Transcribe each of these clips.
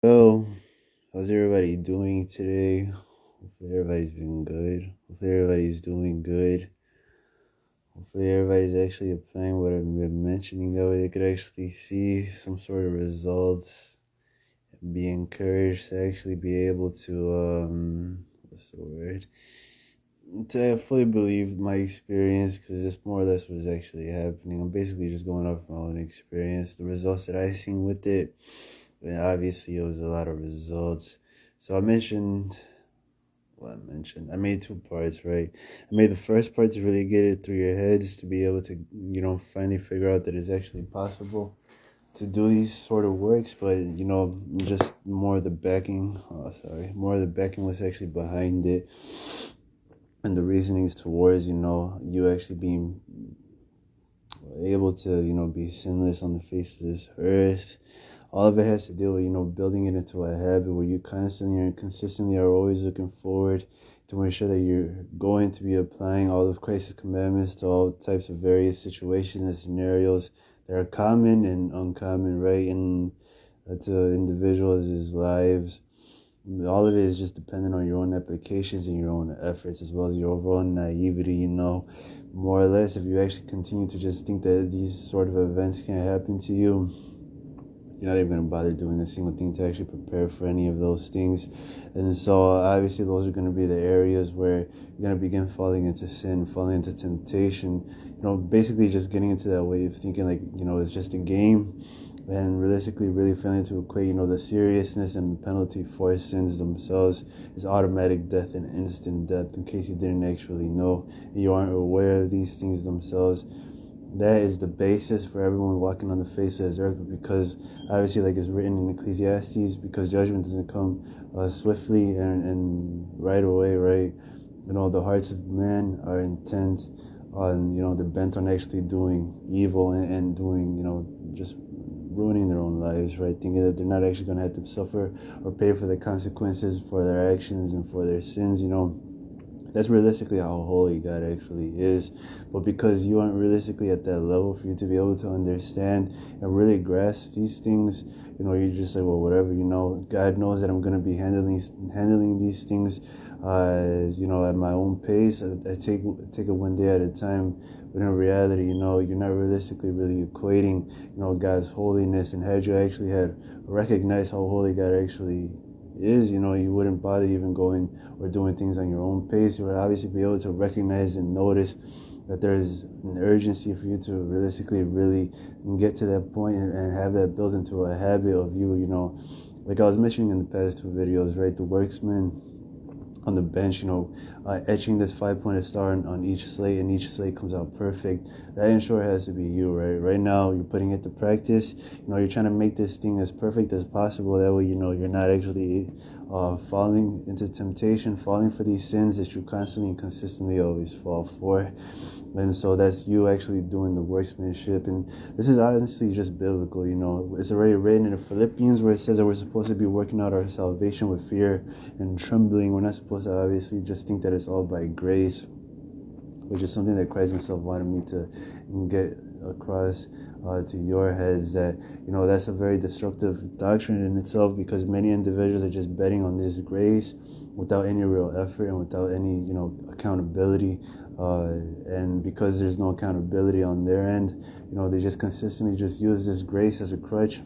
So, how's everybody doing today? Hopefully, everybody's been good. Hopefully, everybody's doing good. Hopefully, everybody's actually applying what I've been mentioning. That way, they could actually see some sort of results and be encouraged to actually be able to, what's the word? To fully believe my experience because that's more or less what's actually happening. I'm basically just going off my own experience, the results that I seen with it. And obviously, it was a lot of results. So I made two parts, right? I made the first part to really get it through your heads to be able to, finally figure out that it's actually possible to do these sort of works, but just more of the backing. Oh, sorry, more of the backing was actually behind it, and the reasonings towards you actually being able to be sinless on the face of this earth. All of it has to do with building it into a habit where you constantly and consistently are always looking forward to make sure that you're going to be applying all of Christ's commandments to all types of various situations and scenarios that are common and uncommon, right? And to individuals' lives. All of it is just dependent on your own applications and your own efforts, as well as your overall naivety, more or less. If you actually continue to just think that these sort of events can happen to you, you're not even going to bother doing a single thing to actually prepare for any of those things. And so obviously those are going to be the areas where you're going to begin falling into sin, falling into temptation, basically just getting into that way of thinking like, it's just a game, and realistically really failing to equate, the seriousness and the penalty for sins themselves is automatic death and instant death, in case you didn't actually know and you aren't aware of these things themselves. That is the basis for everyone walking on the face of this earth, because obviously, like it's written in Ecclesiastes, because judgment doesn't come swiftly and right away, right? The hearts of men are intent on, they're bent on actually doing evil and doing, just ruining their own lives, right? Thinking that they're not actually going to have to suffer or pay for the consequences for their actions and for their sins, that's realistically how holy God actually is. But because you aren't realistically at that level for you to be able to understand and really grasp these things, you're just like, well, whatever, God knows that I'm going to be handling these things, at my own pace. I take it one day at a time. But in reality, you're not realistically really equating, God's holiness. And had you actually had recognized how holy God actually is, you wouldn't bother even going or doing things on your own pace. You would obviously be able to recognize and notice that there's an urgency for you to realistically really get to that point and have that built into a habit of you, like I was mentioning in the past two videos, right? The worksman on the bench, etching this 5-pointed star on each slate, and each slate comes out perfect. That in short has to be you, right? Right now, you're putting it to practice. You're trying to make this thing as perfect as possible. That way, you're not actually falling into temptation, falling for these sins that you constantly and consistently always fall for. And so that's you actually doing the workmanship. And this is honestly just biblical, It's already written in the Philippians where it says that we're supposed to be working out our salvation with fear and trembling. We're not supposed to obviously just think that it's all by grace, which is something that Christ himself wanted me to get across to your heads, that that's a very destructive doctrine in itself, because many individuals are just betting on this grace without any real effort and without any accountability, and because there's no accountability on their end, they just consistently just use this grace as a crutch,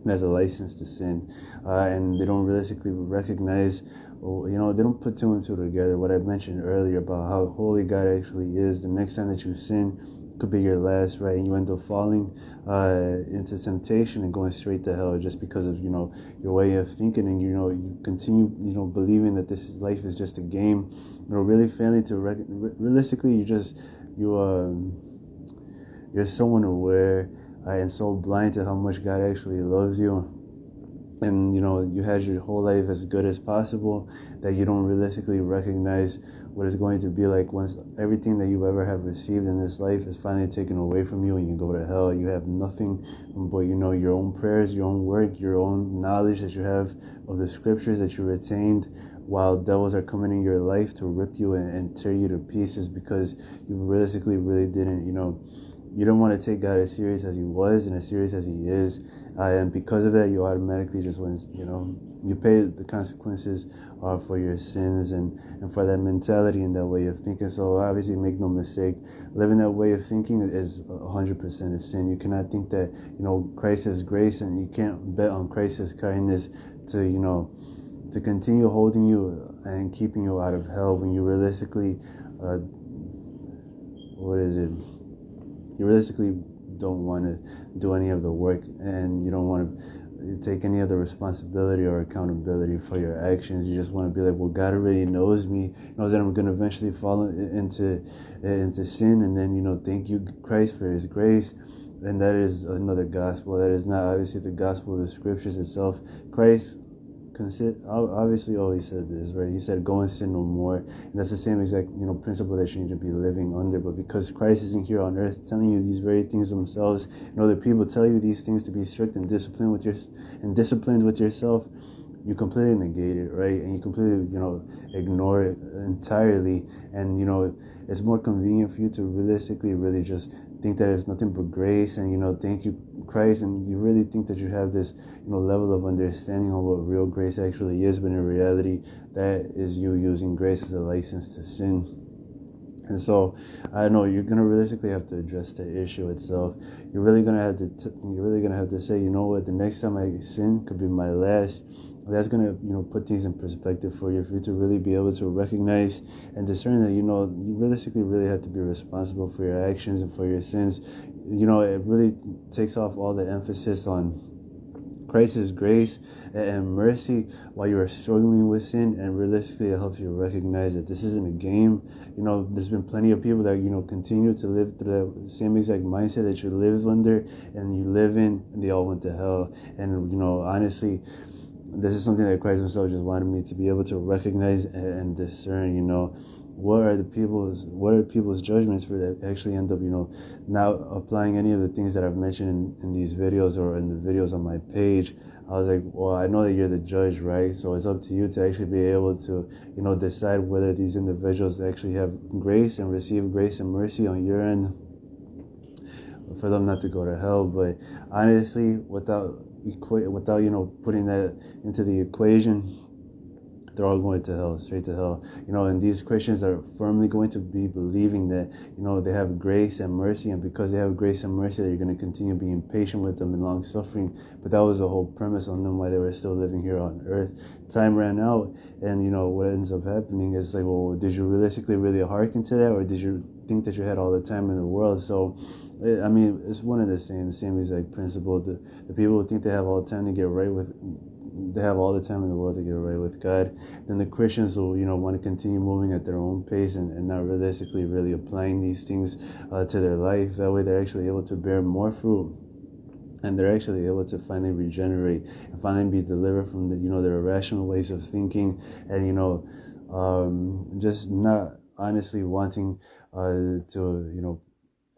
as a license to sin, and they don't realistically recognize, they don't put two and two together. What I mentioned earlier about how holy God actually is. The next time that you sin could be your last, right? And you end up falling into temptation and going straight to hell just because of your way of thinking, and you continue believing that this life is just a game. Really failing to realistically, you're so unaware and so blind to how much God actually loves you. And you had your whole life as good as possible, that you don't realistically recognize what it's going to be like once everything that you ever have received in this life is finally taken away from you and you go to hell. You have nothing but your own prayers, your own work, your own knowledge that you have of the scriptures that you retained, while devils are coming in your life to rip you and tear you to pieces, because you realistically really didn't you don't want to take God as serious as he was and as serious as he is. and because of that, you automatically just went, you pay the consequences for your sins and for that mentality and that way of thinking. So obviously, make no mistake, living that way of thinking is 100% a sin. You cannot think that Christ is grace, and you can't bet on Christ's kindness to to continue holding you and keeping you out of hell when you realistically, what is it? You realistically don't want to do any of the work, and you don't want to take any of the responsibility or accountability for your actions. You just want to be like, well, God already knows me, knows that I'm going to eventually fall into sin, and then thank you, Christ, for His grace. And that is another gospel. That is not obviously the gospel of the scriptures itself. Christ obviously always said this, right? He said, go and sin no more. And that's the same exact principle that you need to be living under. But because Christ isn't here on earth telling you these very things themselves, and other people tell you these things to be strict and disciplined with yourself, you completely negate it, right? And you completely ignore it entirely. And it's more convenient for you to realistically really just think that it's nothing but grace, and thank you, Christ, and you really think that you have this level of understanding on what real grace actually is, but in reality, that is you using grace as a license to sin. And so, I know you're gonna realistically have to address the issue itself. You're really gonna have to. You're really gonna have to say, you know what? The next time I sin could be my last. That's gonna, put things in perspective for you to really be able to recognize and discern that, you realistically really have to be responsible for your actions and for your sins. It really takes off all the emphasis on Christ's grace and mercy while you are struggling with sin, and realistically it helps you recognize that this isn't a game. There's been plenty of people that continue to live through the same exact mindset that you live under and you live in, and they all went to hell. And honestly, this is something that Christ himself just wanted me to be able to recognize and discern. What are people's judgments for that actually end up not applying any of the things that I've mentioned in these videos or in the videos on my page. I was like, well, I know that you're the judge, right? So it's up to you to actually be able to decide whether these individuals actually have grace and receive grace and mercy on your end for them not to go to hell. But honestly, without putting that into the equation, they're all going to hell, straight to hell. And these Christians are firmly going to be believing that, they have grace and mercy, and because they have grace and mercy, they're going to continue being patient with them and long suffering. But that was the whole premise on them, why they were still living here on earth. Time ran out, and what ends up happening is like, well, did you realistically really hearken to that, or did you think that you had all the time in the world? So I mean, it's one of the same exact principle. The people who think they have all the time to get right with, they have all the time in the world to get right with God. Then the Christians will, want to continue moving at their own pace and not realistically really applying these things to their life. That way, they're actually able to bear more fruit, and they're actually able to finally regenerate and finally be delivered from their irrational ways of thinking, and just not honestly wanting to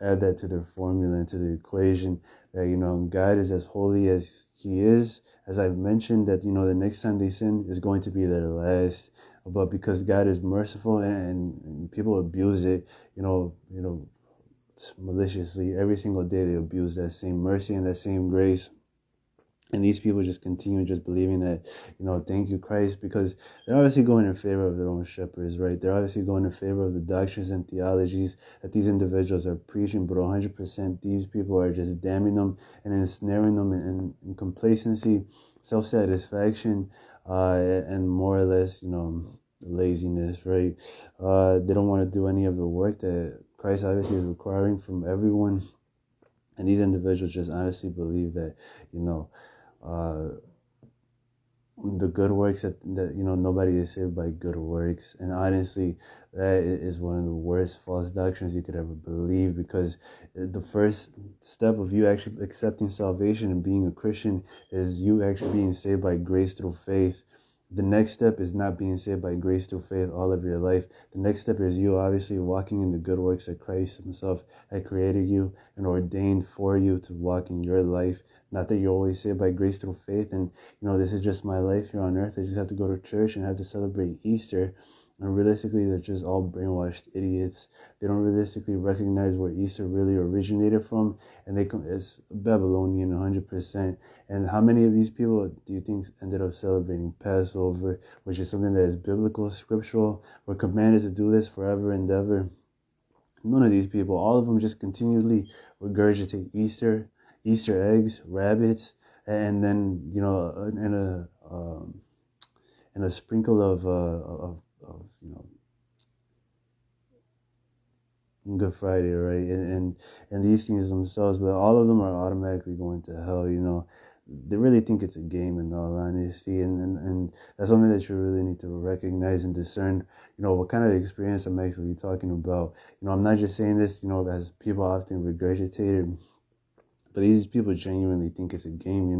add that to their formula and to the equation, that God is as holy as He is. As I've mentioned, that the next time they sin is going to be their last. But because God is merciful, and people abuse it, maliciously every single day, they abuse that same mercy and that same grace. And these people just continue just believing that, thank you, Christ, because they're obviously going in favor of their own shepherds, right? They're obviously going in favor of the doctrines and theologies that these individuals are preaching, but 100% these people are just damning them and ensnaring them in complacency, self-satisfaction, and more or less, laziness, right? They don't want to do any of the work that Christ obviously is requiring from everyone. And these individuals just honestly believe that, uh, the good works that nobody is saved by good works. And honestly, that is one of the worst false doctrines you could ever believe, because the first step of you actually accepting salvation and being a Christian is you actually being saved by grace through faith. The next step is not being saved by grace through faith all of your life. The next step is you obviously walking in the good works that Christ himself had created you and ordained for you to walk in your life. Not that you're always saved by grace through faith and, this is just my life here on earth. I just have to go to church and have to celebrate Easter. And realistically, they're just all brainwashed idiots. They don't realistically recognize where Easter really originated from, and it's Babylonian 100%. And how many of these people do you think ended up celebrating Passover, which is something that is biblical, scriptural? We're commanded to do this forever and ever. None of these people, all of them just continually regurgitate Easter eggs, rabbits, and then and a sprinkle of Good Friday, right? And these things themselves, but all of them are automatically going to hell. They really think it's a game, in all honesty, and that's something that you really need to recognize and discern. What kind of experience I'm actually talking about. I'm not just saying this, as people often regurgitate it, but these people genuinely think it's a game,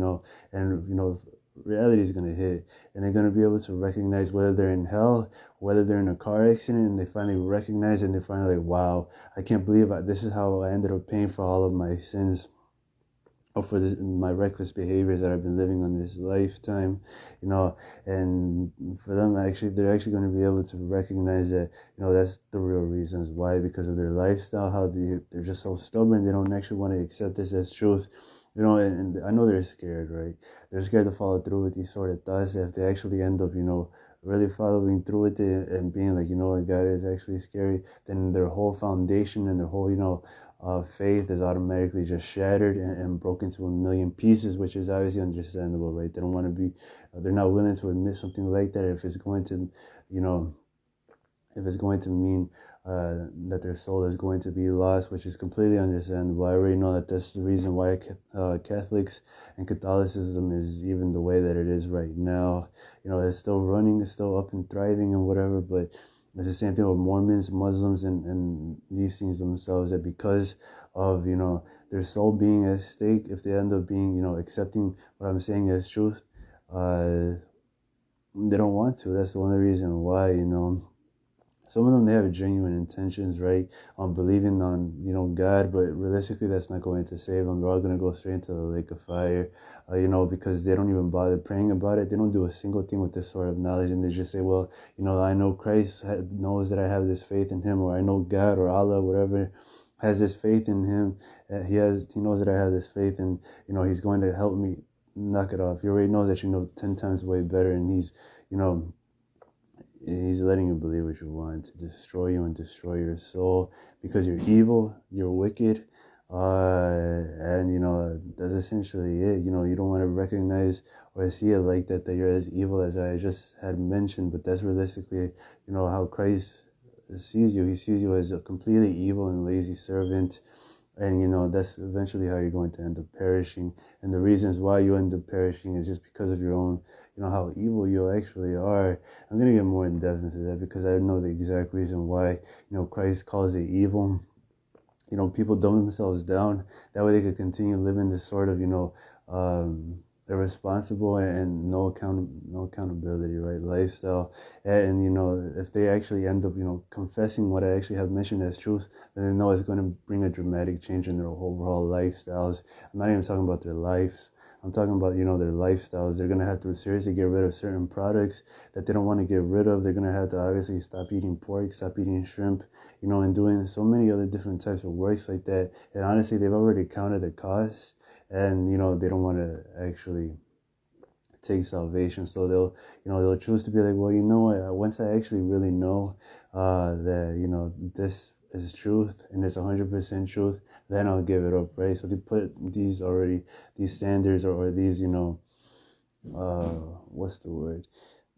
and reality is gonna hit, and they're gonna be able to recognize whether they're in hell, whether they're in a car accident, and they finally recognize it, and they're finally like, wow, I can't believe this is how I ended up paying for all of my sins, or for my reckless behaviors that I've been living on this lifetime, you know, and for them, actually, they're actually going to be able to recognize that, that's the real reasons why, because of their lifestyle, how they're just so stubborn, they don't actually want to accept this as truth, and I know they're scared, right? They're scared to follow through with these sort of thoughts. If they actually end up, really following through with it and being like, what, God is actually scary, then their whole foundation and their whole, faith is automatically just shattered and broken to a million pieces, which is obviously understandable, right? They don't want to be, they're not willing to admit something like that if it's going to, you know, if it's going to mean that their soul is going to be lost, which is completely understandable. I already know that that's the reason why Catholics and Catholicism is even the way that it is right now. It's still running, it's still up and thriving and whatever, but it's the same thing with Mormons, Muslims, and these things themselves, that because of, their soul being at stake, if they end up being, accepting what I'm saying as truth, uh, they don't want to. That's the only reason why, some of them, they have genuine intentions, right, on believing on God, but realistically that's not going to save them. They're all going to go straight into the lake of fire, because they don't even bother praying about it. They don't do a single thing with this sort of knowledge, and they just say, well, I know Christ knows that I have this faith in him, or I know God or Allah, whatever, has this faith in him. He knows that I have this faith, and he's going to help me. Knock it off. He already knows that 10 times way better, and you know He's letting you believe what you want, to destroy you and destroy your soul, because you're evil, you're wicked, and that's essentially it. You don't want to recognize or see it like that you're as evil as I just had mentioned, but that's realistically, how Christ sees you. He sees you as a completely evil and lazy servant, and that's eventually how you're going to end up perishing. And the reasons why you end up perishing is just because of your own, how evil you actually are. I'm going to get more in depth into that, because I know the exact reason why, Christ calls it evil. People dumb themselves down, that way they could continue living this sort of, irresponsible and no accountability, right, lifestyle. And if they actually end up confessing what I actually have mentioned as truth, then they know it's going to bring a dramatic change in their overall lifestyles. I'm not even talking about their lives. I'm talking about, their lifestyles. They're going to have to seriously get rid of certain products that they don't want to get rid of. They're going to have to obviously stop eating pork, stop eating shrimp, and doing so many other different types of works like that. And honestly, they've already counted the costs, and, they don't want to actually take salvation. So they'll choose to be like, well, what, once I actually really know that, this is truth and it's 100% truth, then I'll give it up, right? So they put these standards, or these, what's the word?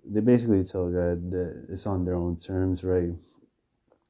They basically tell God that it's on their own terms, right?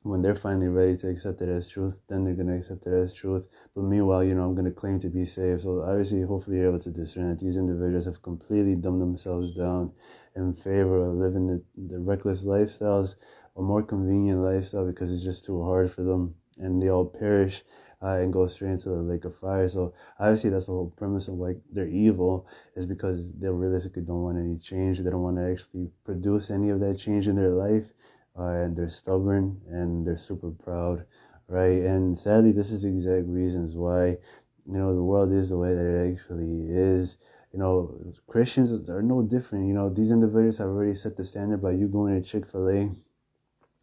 When they're finally ready to accept it as truth, then they're going to accept it as truth. But meanwhile, I'm going to claim to be saved. So obviously, hopefully you're able to discern that these individuals have completely dumbed themselves down in favor of living the reckless lifestyles, a more convenient lifestyle, because it's just too hard for them, and they all perish and go straight into the lake of fire. So obviously that's the whole premise of why they're evil, is because they realistically don't want any change. They don't want to actually produce any of that change in their life, and they're stubborn and they're super proud, right? And sadly, this is the exact reasons why, the world is the way that it actually is. Christians are no different. These individuals have already set the standard by you going to Chick-fil-A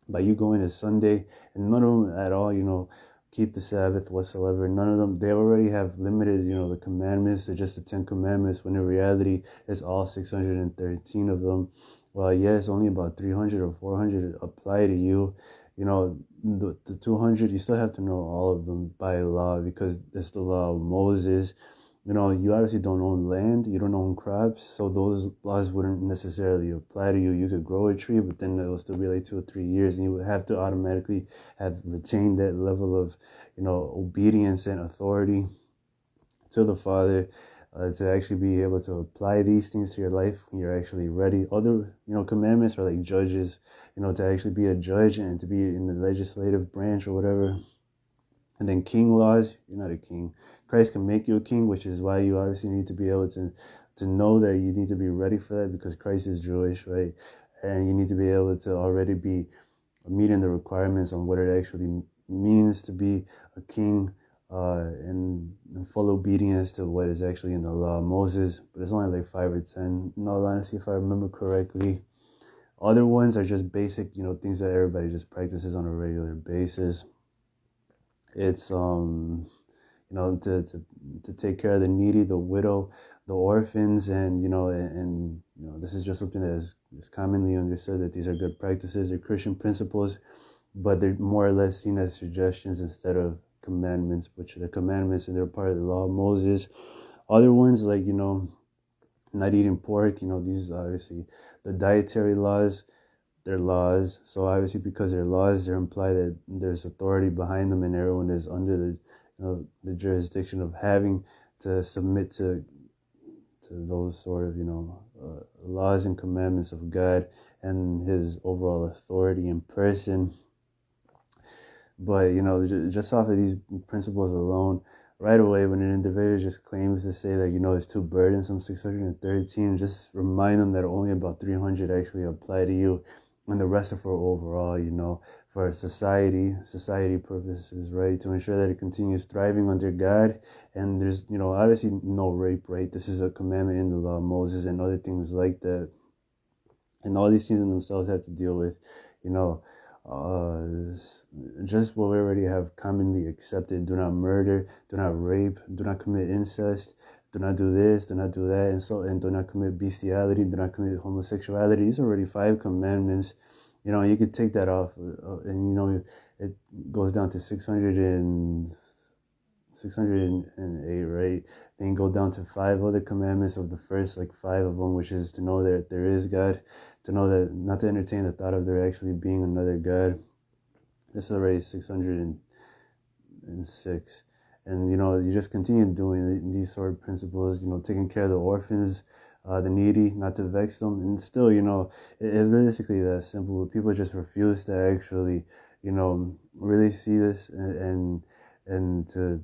by you going to Sunday, and none of them at all, keep the Sabbath whatsoever. None of them, they already have limited, the commandments to just the 10 commandments, when in reality, it's all 613 of them. Well, yes, only about 300 or 400 apply to you. The 200, you still have to know all of them by law, because it's the law of Moses. You obviously don't own land, you don't own crops, so those laws wouldn't necessarily apply to you. You could grow a tree, but then it will still be like 2 or 3 years, and you would have to automatically have retained that level of, obedience and authority to the Father, to actually be able to apply these things to your life when you're actually ready. Other, commandments are like judges, to actually be a judge and to be in the legislative branch or whatever. And then king laws, you're not a king. Christ can make you a king, which is why you obviously need to be able to know that you need to be ready for that, because Christ is Jewish, right? And you need to be able to already be meeting the requirements on what it actually means to be a king, in full obedience to what is actually in the law of Moses. But it's only like 5 or 10, in all honesty, if I remember correctly. Other ones are just basic, things that everybody just practices on a regular basis. It's to take care of the needy, the widow, the orphans, and this is just something that is commonly understood, that these are good practices, they're Christian principles, but they're more or less seen as suggestions instead of commandments, which are the commandments, and they're part of the law of Moses. Other ones, like not eating pork, these obviously the dietary laws. They're laws, so obviously because they're laws, they imply that there's authority behind them, and everyone is under the jurisdiction of having to submit to those sort of laws and commandments of God and His overall authority in person. But just off of these principles alone, right away, when an individual just claims to say that it's too burdensome, 613, just remind them that only about 300 actually apply to you, and the rest are for overall, for society purposes, right? To ensure that it continues thriving under God. And there's, obviously no rape, right? This is a commandment in the law of Moses, and other things like that. And all these things in themselves have to deal with, uh, just what we already have commonly accepted. Do not murder, do not rape, do not commit incest, do not do this, do not do that, and do not commit bestiality, do not commit homosexuality. These are already 5 commandments. You could take that off, and it goes down to 608, right? Then go down to 5 other commandments of the first, like 5 of them, which is to know that there is God, to know that not to entertain the thought of there actually being another God. This is already 606. And you just continue doing these sort of principles, taking care of the orphans, the needy, not to vex them. And still, it's realistically that simple. People just refuse to actually, really see this, and to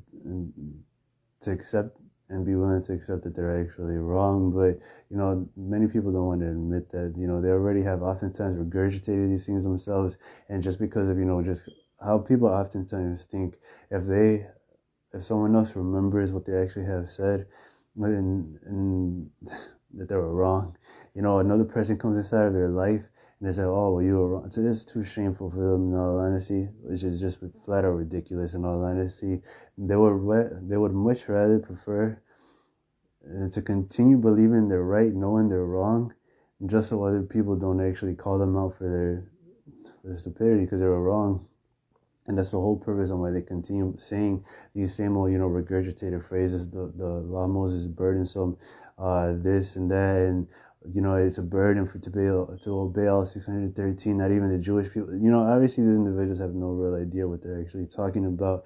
accept and be willing to accept that they're actually wrong. But many people don't want to admit that they already have oftentimes regurgitated these things themselves. And just because of just how people oftentimes think, if someone else remembers what they actually have said, and that they were wrong, another person comes inside of their life and they say, oh, well, you were wrong. So it's too shameful for them, in all honesty, which is just flat out ridiculous, in all honesty. They would much rather prefer to continue believing they're right, knowing they're wrong, just so other people don't actually call them out for their stupidity, because they were wrong. And that's the whole purpose on why they continue saying these same old, regurgitated phrases. The law of Moses is burdensome, this and that, and it's a burden to obey all 613. Not even the Jewish people. Obviously these individuals have no real idea what they're actually talking about.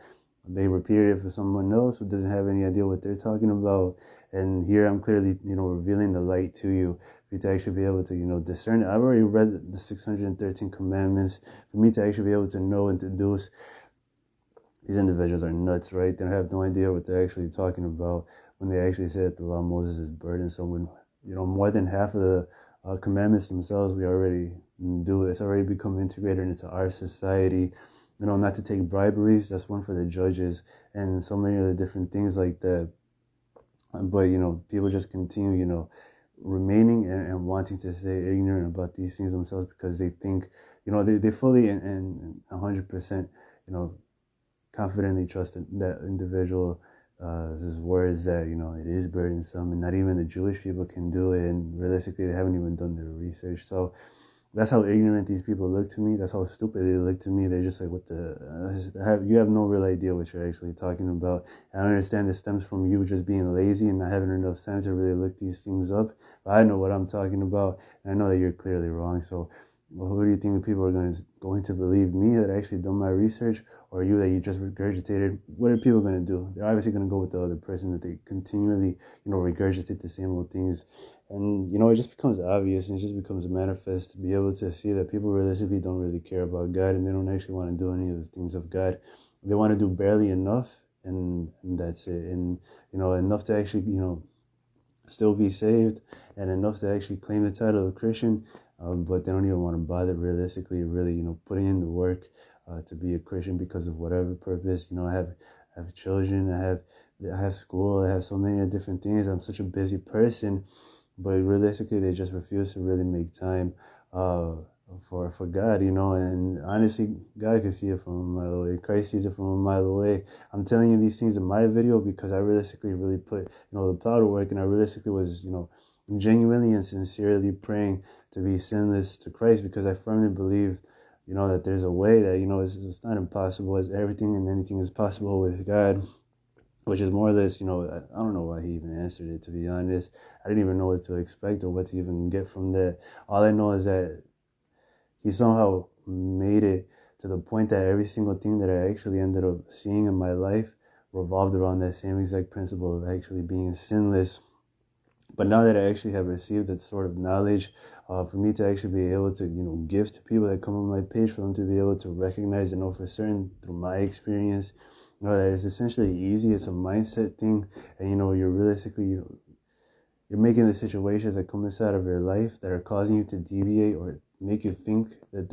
They repeated it for someone else who doesn't have any idea what they're talking about. And here I'm clearly, revealing the light to you, for you to actually be able to, discern it. I've already read the 613 commandments. For me to actually be able to know and deduce, these individuals are nuts, right? They have no idea what they're actually talking about when they actually say that the law of Moses is burdensome. When, more than half of the commandments themselves we already do. It's already become integrated into our society. Not to take briberies, that's one for the judges, and so many other different things like that. But, people just continue, remaining and wanting to stay ignorant about these things themselves because they think, they fully and 100%, confidently trust that individual his words that it is burdensome and not even the Jewish people can do it, and realistically they haven't even done their research. So that's how ignorant these people look to me. That's how stupid they look to me. They're just like, what the? You have no real idea what you're actually talking about. I understand this stems from you just being lazy and not having enough time to really look these things up. But I know what I'm talking about, and I know that you're clearly wrong. So, well, who do you think the people are going to believe? Me that I actually done my research, or you that you just regurgitated? What are people going to do? They're obviously going to go with the other person that they continually, regurgitate the same old things. And it just becomes obvious and it just becomes manifest to be able to see that people realistically don't really care about God, and they don't actually want to do any of the things of God. They want to do barely enough, and that's it. And enough to actually still be saved, and enough to actually claim the title of Christian. But they don't even want to bother realistically, really, putting in the work to be a Christian because of whatever purpose. I have children, I have school, I have so many different things. I'm such a busy person, but realistically they just refuse to really make time uh, for God, and honestly God can see it from a mile away. Christ sees it from a mile away. I'm telling you these things in my video because I realistically really put the plow to work, and I realistically was genuinely and sincerely praying to be sinless to Christ, because I firmly believe that there's a way that it's not impossible, as everything and anything is possible with God, which is more or less, I don't know why he even answered it, to be honest. I didn't even know what to expect or what to even get from that. All I know is that he somehow made it to the point that every single thing that I actually ended up seeing in my life revolved around that same exact principle of actually being sinless. But now that I actually have received that sort of knowledge, for me to actually be able to, give to people that come on my page, for them to be able to recognize and know for certain through my experience, that it's essentially easy. It's a mindset thing, and you're realistically, you're making the situations that come inside of your life that are causing you to deviate or make you think that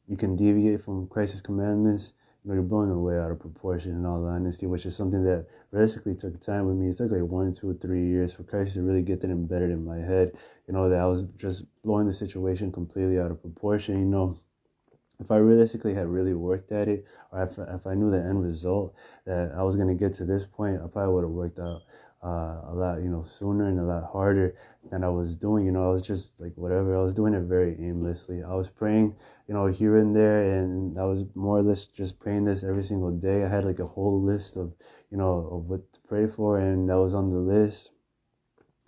you can deviate from Christ's commandments. You're blowing away out of proportion, in all honesty, which is something that realistically took time with me. It took like 1, 2, 3 years for Christ to really get that embedded in my head. That I was just blowing the situation completely out of proportion. If I realistically had really worked at it, or if I knew the end result that I was going to get to this point, I probably would have worked out a lot, sooner and a lot harder than I was doing. I was just like, whatever. I was doing it very aimlessly. I was praying, here and there, and I was more or less just praying this every single day. I had like a whole list of, of what to pray for, and that was on the list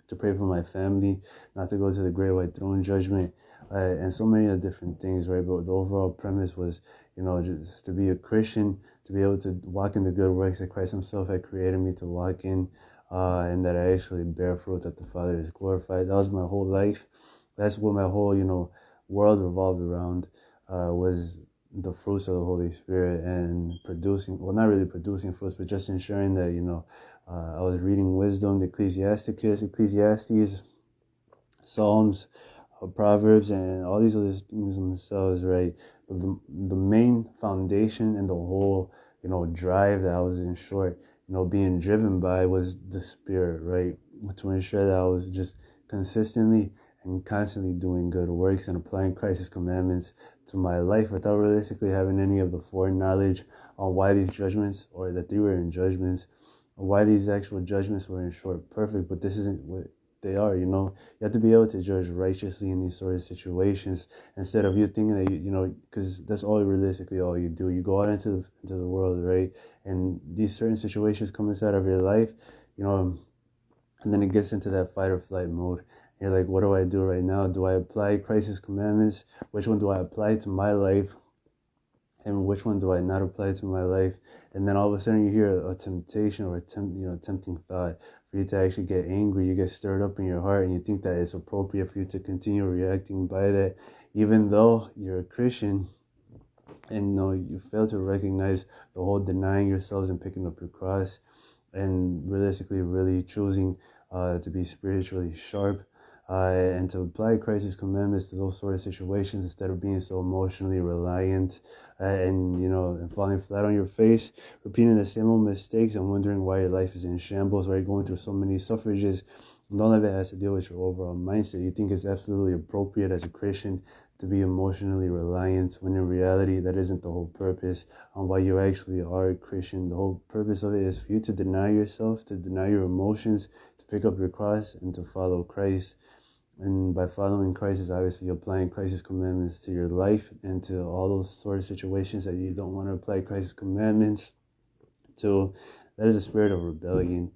to pray for my family, not to go to the great white throne judgment, and so many other different things, right? But the overall premise was, just to be a Christian, to be able to walk in the good works that Christ himself had created me to walk in, and that I actually bear fruit that the Father is glorified. That was my whole life. That's what my whole, world revolved around, was the fruits of the Holy Spirit, and producing, well, not really producing fruits, but just ensuring that, I was reading wisdom, the Ecclesiastes, Psalms, Proverbs, and all these other things themselves, right? But the main foundation and the whole, drive that I was, in short, being driven by was the Spirit, right? To ensure that I was just consistently and constantly doing good works and applying Christ's commandments to my life without realistically having any of the foreknowledge on why these judgments, or that they were in judgments, or why these actual judgments were, in short, perfect. But this isn't what they are. You have to be able to judge righteously in these sort of situations, instead of you thinking that because that's all realistically all you do. You go out into the world, right? And these certain situations come inside of your life, and then it gets into that fight or flight mode. You're like, what do I do right now? Do I apply Christ's commandments? Which one do I apply to my life? And which one do I not apply to my life? And then all of a sudden you hear a temptation or tempting thought for you to actually get angry. You get stirred up in your heart, and you think that it's appropriate for you to continue reacting by that, even though you're a Christian, and you fail to recognize the whole denying yourselves and picking up your cross, and realistically really choosing to be spiritually sharp, and to apply Christ's commandments to those sort of situations, instead of being so emotionally reliant, and falling flat on your face, repeating the same old mistakes and wondering why your life is in shambles, right? Going through so many suffrages None of it has to deal with your overall mindset. You think it's absolutely appropriate as a Christian to be emotionally reliant, when in reality that isn't the whole purpose on why you actually are a Christian. The whole purpose of it is for you to deny yourself, to deny your emotions, to pick up your cross and to follow Christ. And by following Christ is obviously applying Christ's commandments to your life and to all those sort of situations that you don't want to apply Christ's commandments to. That is a spirit of rebellion.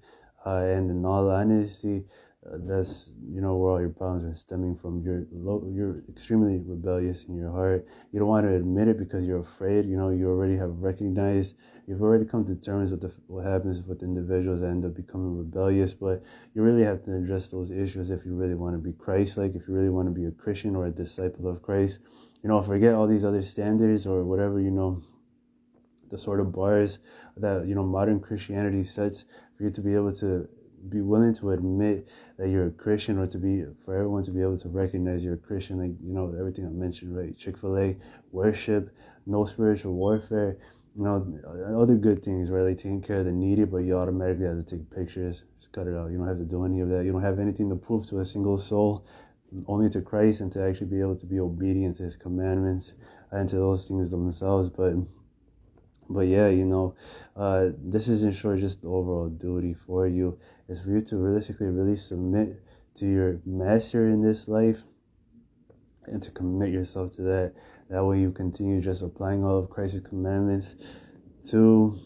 And in all honesty, that's where all your problems are stemming from. You're extremely rebellious in your heart. You don't want to admit it because you're afraid. You already have recognized. You've already come to terms with what happens with individuals that end up becoming rebellious. But you really have to address those issues if you really want to be Christ-like. If you really want to be a Christian or a disciple of Christ. Forget all these other standards or whatever the sort of bars that modern Christianity sets for you to be able to be willing to admit that you're a Christian, or for everyone to be able to recognize you're a Christian, like everything I mentioned, right? Chick-fil-A, worship, no spiritual warfare, other good things, right? Like taking care of the needy, but you automatically have to take pictures. Just cut it out. You don't have to do any of that. You don't have anything to prove to a single soul, only to Christ, and to actually be able to be obedient to His commandments and to those things themselves. But yeah, this is in short just the overall duty for you, is for you to realistically really submit to your master in this life and to commit yourself to that. That way you continue just applying all of Christ's commandments to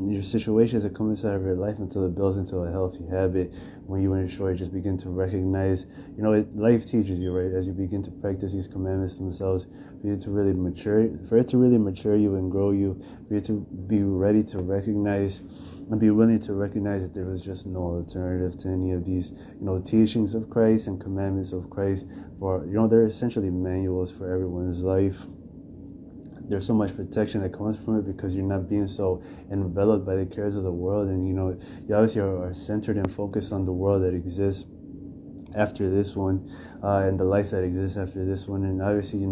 your situations that come inside of your life until it builds into a healthy habit. When you in short just begin to recognize, life teaches you, right? As you begin to practice these commandments themselves, for you to really mature, for it to really mature you and grow you, for you to be ready to recognize and be willing to recognize that there is just no alternative to any of these, teachings of Christ and commandments of Christ. For, they're essentially manuals for everyone's life. There's so much protection that comes from it because you're not being so enveloped by the cares of the world, and you obviously are centered and focused on the world that exists after this one, and the life that exists after this one. And obviously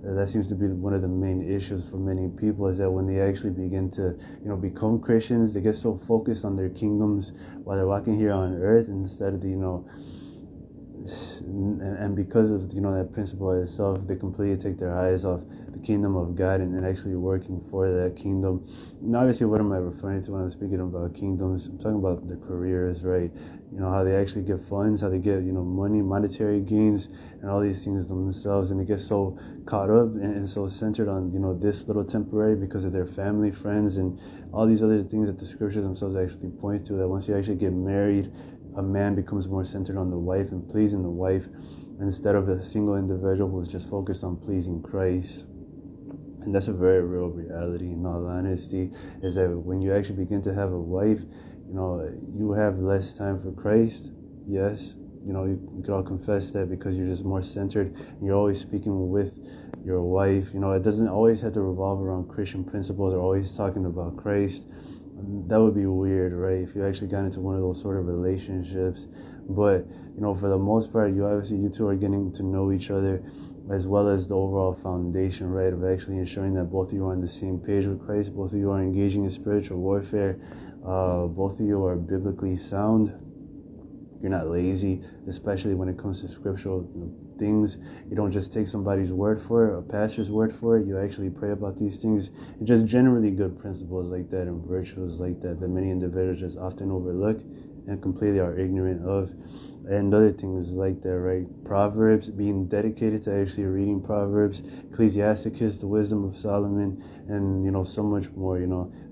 that seems to be one of the main issues for many people, is that when they actually begin to become Christians, they get so focused on their kingdoms while they're walking here on earth, instead of and because of that principle itself, they completely take their eyes off the kingdom of God and actually working for that kingdom. And obviously, what am I referring to when I'm speaking about kingdoms? I'm talking about their careers, right? How they actually get funds, how they get money, monetary gains, and all these things themselves, and they get so caught up and so centered on this little temporary because of their family, friends, and all these other things that the scriptures themselves actually point to. That once you actually get married, a man becomes more centered on the wife and pleasing the wife, instead of a single individual who's just focused on pleasing Christ. And that's a very real reality, in all honesty, is that when you actually begin to have a wife, you have less time for Christ. Yes, you could all confess that, because you're just more centered and you're always speaking with your wife. It doesn't always have to revolve around Christian principles or always talking about Christ. That would be weird, right, if you actually got into one of those sort of relationships. But for the most part, you two are getting to know each other, as well as the overall foundation, right, of actually ensuring that both of you are on the same page with Christ, both of you are engaging in spiritual warfare, both of you are biblically sound. You're not lazy, especially when it comes to scriptural things. You don't just take somebody's word for it, a pastor's word for it. You actually pray about these things. And just generally good principles like that and virtues like that many individuals just often overlook and completely are ignorant of. And other things like that, right? Proverbs, being dedicated to actually reading Proverbs, Ecclesiasticus, the wisdom of Solomon, and so much more,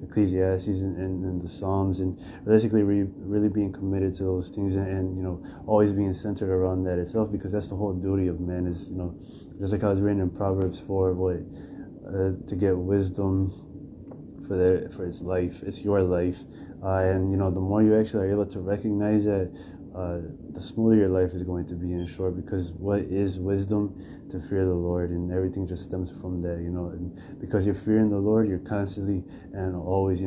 Ecclesiastes and the Psalms, and basically really being committed to those things, and always being centered around that itself, because that's the whole duty of man, is just like how it's written in Proverbs 4, to get wisdom for its life. It's your life, and the more you actually are able to recognize that, the smoother your life is going to be, in short, because what is wisdom? To fear the Lord, and everything just stems from that, and because you're fearing the Lord, you're constantly and always,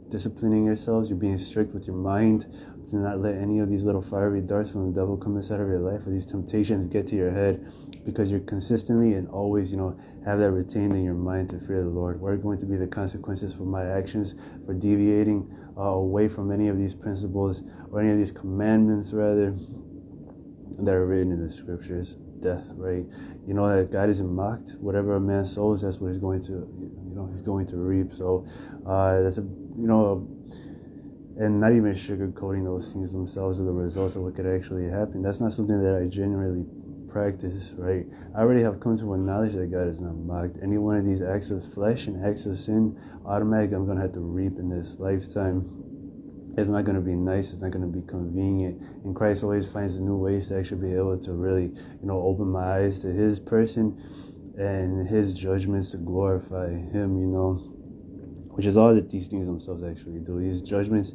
disciplining yourselves. You're being strict with your mind to not let any of these little fiery darts from the devil come inside of your life, or these temptations get to your head, because you're consistently and always, have that retained in your mind to fear the Lord. What are going to be the consequences for my actions, for deviating away from any of these principles or any of these commandments, rather, that are written in the scriptures? Death, right? You know that God isn't mocked. Whatever a man sows, that's what he's going to, he's going to reap. So that's and not even sugarcoating those things themselves or the results of what could actually happen. That's not something that I genuinely practice, right? I already have come to a knowledge that God is not mocked. Any one of these acts of flesh and acts of sin, automatically I'm going to have to reap in this lifetime. It's not going to be nice. It's not going to be convenient. And Christ always finds new ways to actually be able to really, open my eyes to his person and his judgments to glorify him, which is all that these things themselves actually do. These judgments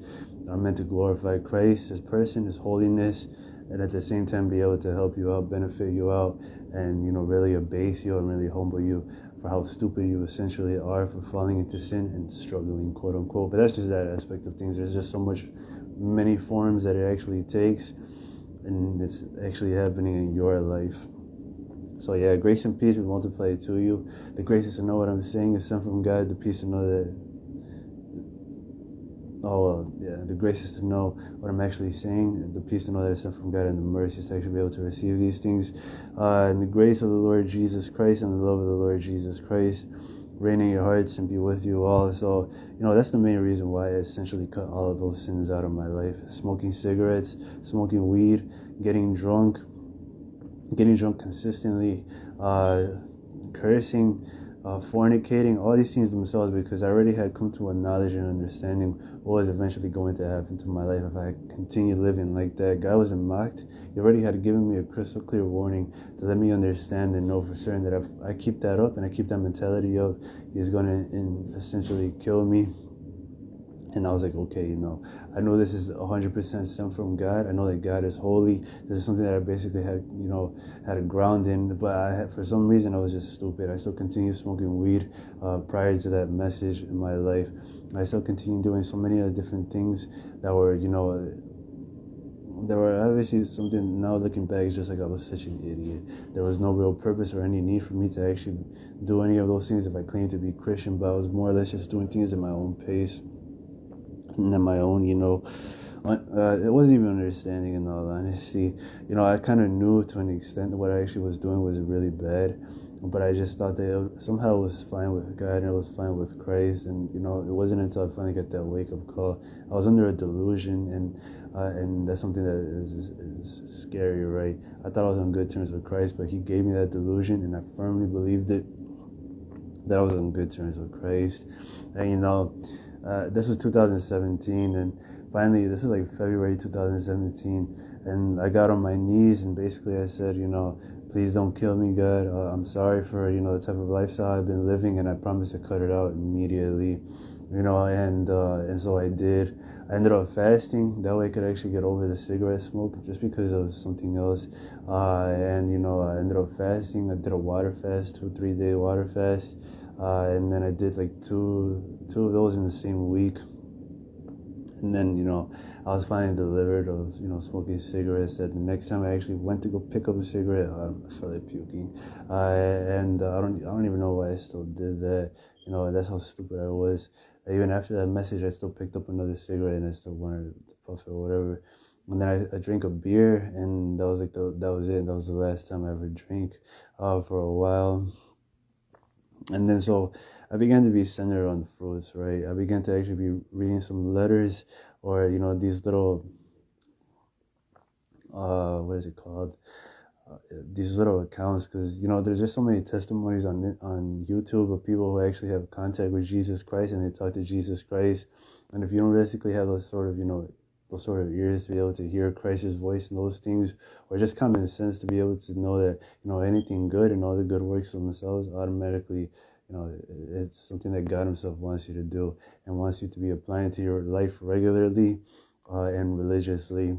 are meant to glorify Christ, his person, his holiness, and at the same time be able to help you out, benefit you out, and, really abase you and really humble you for how stupid you essentially are for falling into sin and struggling, quote unquote. But that's just that aspect of things. There's just so many forms that it actually takes, and it's actually happening in your life. So yeah, grace and peace will multiply to you. The grace is to know what I'm saying is sent from God. The peace to know that, the grace is to know what I'm actually saying. The peace to know that it's sent from God, and the mercy is to actually be able to receive these things. And the grace of the Lord Jesus Christ and the love of the Lord Jesus Christ reign in your hearts and be with you all. So, that's the main reason why I essentially cut all of those sins out of my life. Smoking cigarettes, smoking weed, getting drunk consistently, cursing, fornicating, all these things themselves, because I already had come to a knowledge and understanding what was eventually going to happen to my life if I continued living like that. God wasn't mocked. He already had given me a crystal clear warning to let me understand and know for certain that if I keep that up and I keep that mentality up, he's going to essentially kill me. And I was like, okay, I know this is 100% sent from God. I know that God is holy. This is something that I basically had a ground in. But for some reason, I was just stupid. I still continued smoking weed prior to that message in my life. I still continued doing so many other different things that were, there were obviously something. Now looking back, it's just like I was such an idiot. There was no real purpose or any need for me to actually do any of those things if I claimed to be Christian. But I was more or less just doing things at my own pace. And then my own, it wasn't even understanding, in all honesty. I kind of knew to an extent that what I actually was doing was really bad, but I just thought that somehow it was fine with God and it was fine with Christ. And, it wasn't until I finally got that wake-up call. I was under a delusion, and that's something that is scary, right? I thought I was on good terms with Christ, but he gave me that delusion, and I firmly believed it, that I was on good terms with Christ. And, this was 2017, and finally, this was like February 2017, and I got on my knees, and basically I said, please don't kill me, God. I'm sorry for, the type of lifestyle I've been living, and I promise to cut it out immediately, and so I did. I ended up fasting. That way I could actually get over the cigarette smoke, just because of something else. I ended up fasting. I did a water fast, 2-3 day water fast. And then I did like two of those in the same week. And then, I was finally delivered of, smoking cigarettes. That the next time I actually went to go pick up a cigarette, I felt like puking. And I don't even know why I still did that. That's how stupid I was. Even after that message, I still picked up another cigarette and I still wanted to puff it or whatever. And then I drank a beer, and that was it. That was the last time I ever drank for a while. And then so I began to be centered on fruits, right? I began to actually be reading some letters, or these little what is it called? These little accounts, because there's just so many testimonies on YouTube of people who actually have contact with Jesus Christ and they talk to Jesus Christ. And if you don't basically have those sort of ears to be able to hear Christ's voice and those things, or just common sense to be able to know that anything good and all the good works of themselves automatically, it's something that God himself wants you to do and wants you to be applying to your life regularly and religiously.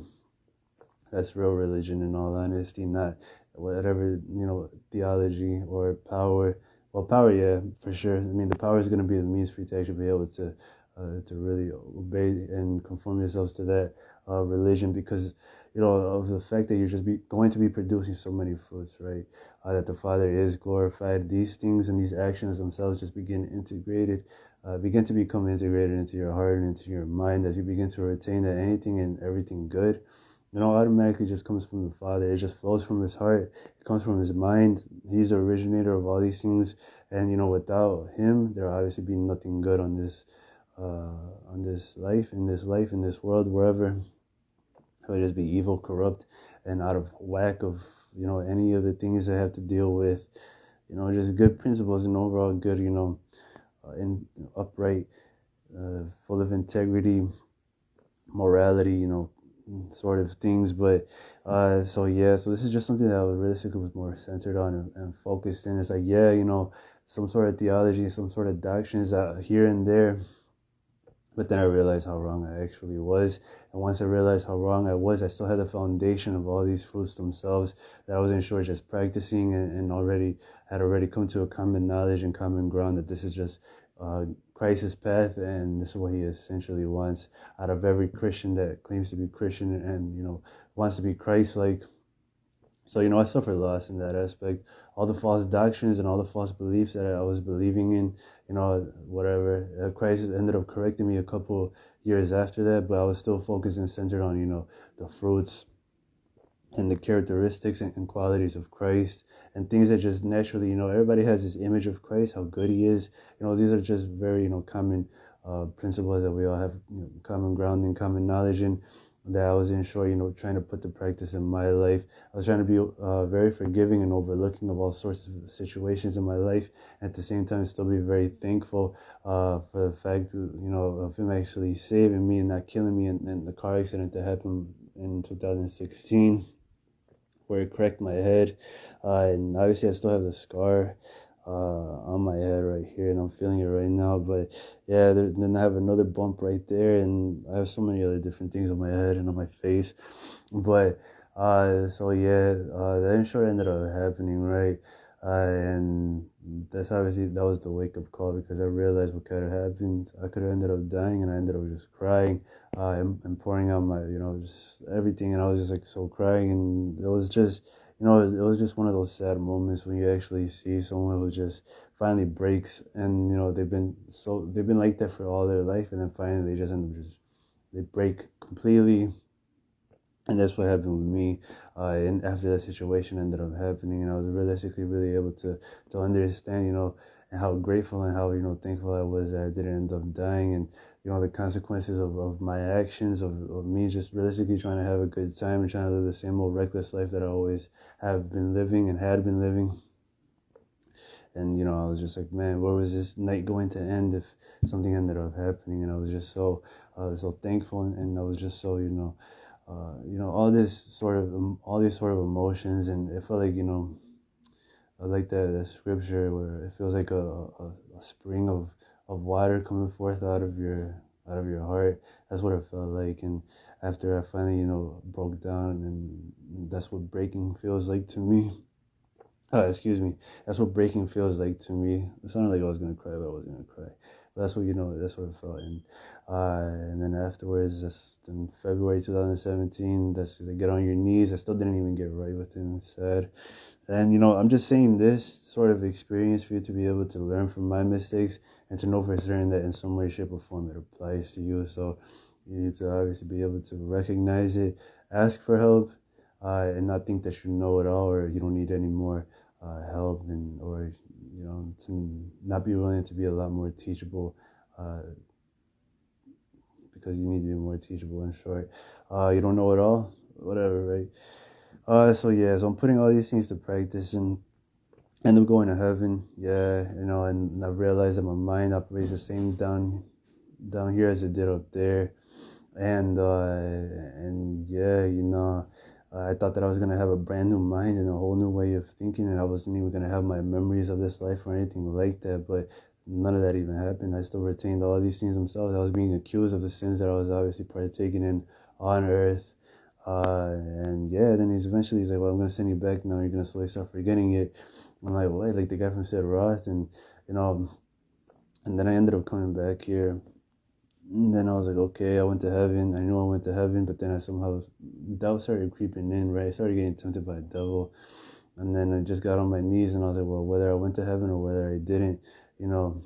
That's real religion, in all honesty, not whatever, theology or power. Well, power, yeah, for sure. I mean, the power is going to be the means for you to actually be able to to really obey and conform yourselves to that religion, because of the fact that you're just going to be producing so many fruits, right? That the Father is glorified. These things and these actions themselves just begin to become integrated into your heart and into your mind, as you begin to retain that anything and everything good, automatically just comes from the Father. It just flows from His heart. It comes from His mind. He's the originator of all these things, and without Him, there obviously be nothing good on this life, in this world, wherever. It would just be evil, corrupt, and out of whack of any of the things I have to deal with. Just good principles and overall good, in upright, full of integrity, morality, sort of things. But so yeah, so this is just something that I realistically was more centered on and focused in. It's like, yeah, some sort of theology, some sort of doctrines here and there. But then I realized how wrong I actually was. And once I realized how wrong I was, I still had the foundation of all these fruits themselves that I wasn't sure just practicing, and already come to a common knowledge and common ground that this is just Christ's path, and this is what He essentially wants out of every Christian that claims to be Christian and wants to be Christ-like. So, I suffered loss in that aspect. All the false doctrines and all the false beliefs that I was believing in, whatever. Christ ended up correcting me a couple years after that, but I was still focused and centered on, the fruits and the characteristics and qualities of Christ, and things that just naturally, everybody has this image of Christ, how good He is. These are just very, common principles that we all have, common grounding, common knowledge in, that I wasn't sure, trying to put to practice in my life. I was trying to be very forgiving and overlooking of all sorts of situations in my life, and at the same time still be very thankful for the fact, of Him actually saving me and not killing me in the car accident that happened in 2016, where it cracked my head. And obviously I still have the scar on my head right here, and I'm feeling it right now. But yeah, then I have another bump right there, and I have so many other different things on my head and on my face. But so yeah, that insurance ended up happening, right? And that was the wake up call, because I realized what could have happened. I could have ended up dying, and I ended up just crying and pouring out my, just everything. And I was just like so crying, and it was just, it was just one of those sad moments when you actually see someone who just finally breaks, and they've been like that for all their life, and then finally they just end up they break completely. And that's what happened with me. And after that situation ended up happening, and I was realistically really able to understand, and how grateful and how, thankful I was that I didn't end up dying. And, the consequences of my actions, of me just realistically trying to have a good time and trying to live the same old reckless life that I always have been living and had been living. And, I was just like, man, where was this night going to end if something ended up happening? And I was just so thankful, and I was just so, all these sort of emotions. And it felt like, I like that scripture where it feels like a spring of water coming forth out of your heart. That's what it felt like. And after I finally, broke down, and that's what breaking feels like to me. Excuse me. That's what breaking feels like to me. It sounded like I was gonna cry, but I wasn't gonna cry. But that's what that's what it felt. And then afterwards, that's in February 2017. That's to get on your knees. I still didn't even get right with Him. It's sad. And I'm just saying this sort of experience for you to be able to learn from my mistakes, and to know for certain that in some way, shape, or form it applies to you. So you need to obviously be able to recognize it, ask for help, and not think that you know it all, or you don't need any more help, or to not be willing to be a lot more teachable, because you need to be more teachable. In short, you don't know it all, whatever, right? So yeah, so I'm putting all these things to practice, and end up going to heaven. Yeah, and I realized that my mind operates the same down here as it did up there. And yeah, I thought that I was gonna have a brand new mind and a whole new way of thinking, and I wasn't even gonna have my memories of this life or anything like that. But none of that even happened. I still retained all these things themselves. I was being accused of the sins that I was obviously partaking in on earth. And yeah, then he's like, well, I'm gonna send you back now. You're gonna slowly start forgetting it. I'm like, what? Like the guy from Sid Roth, and you know, and then I ended up coming back here, And then I was like, okay, I went to heaven. I knew I went to heaven, but then I somehow doubt started creeping in, right? I started getting tempted by the devil. And then I just got on my knees and I was like, well, whether I went to heaven or whether I didn't, you know,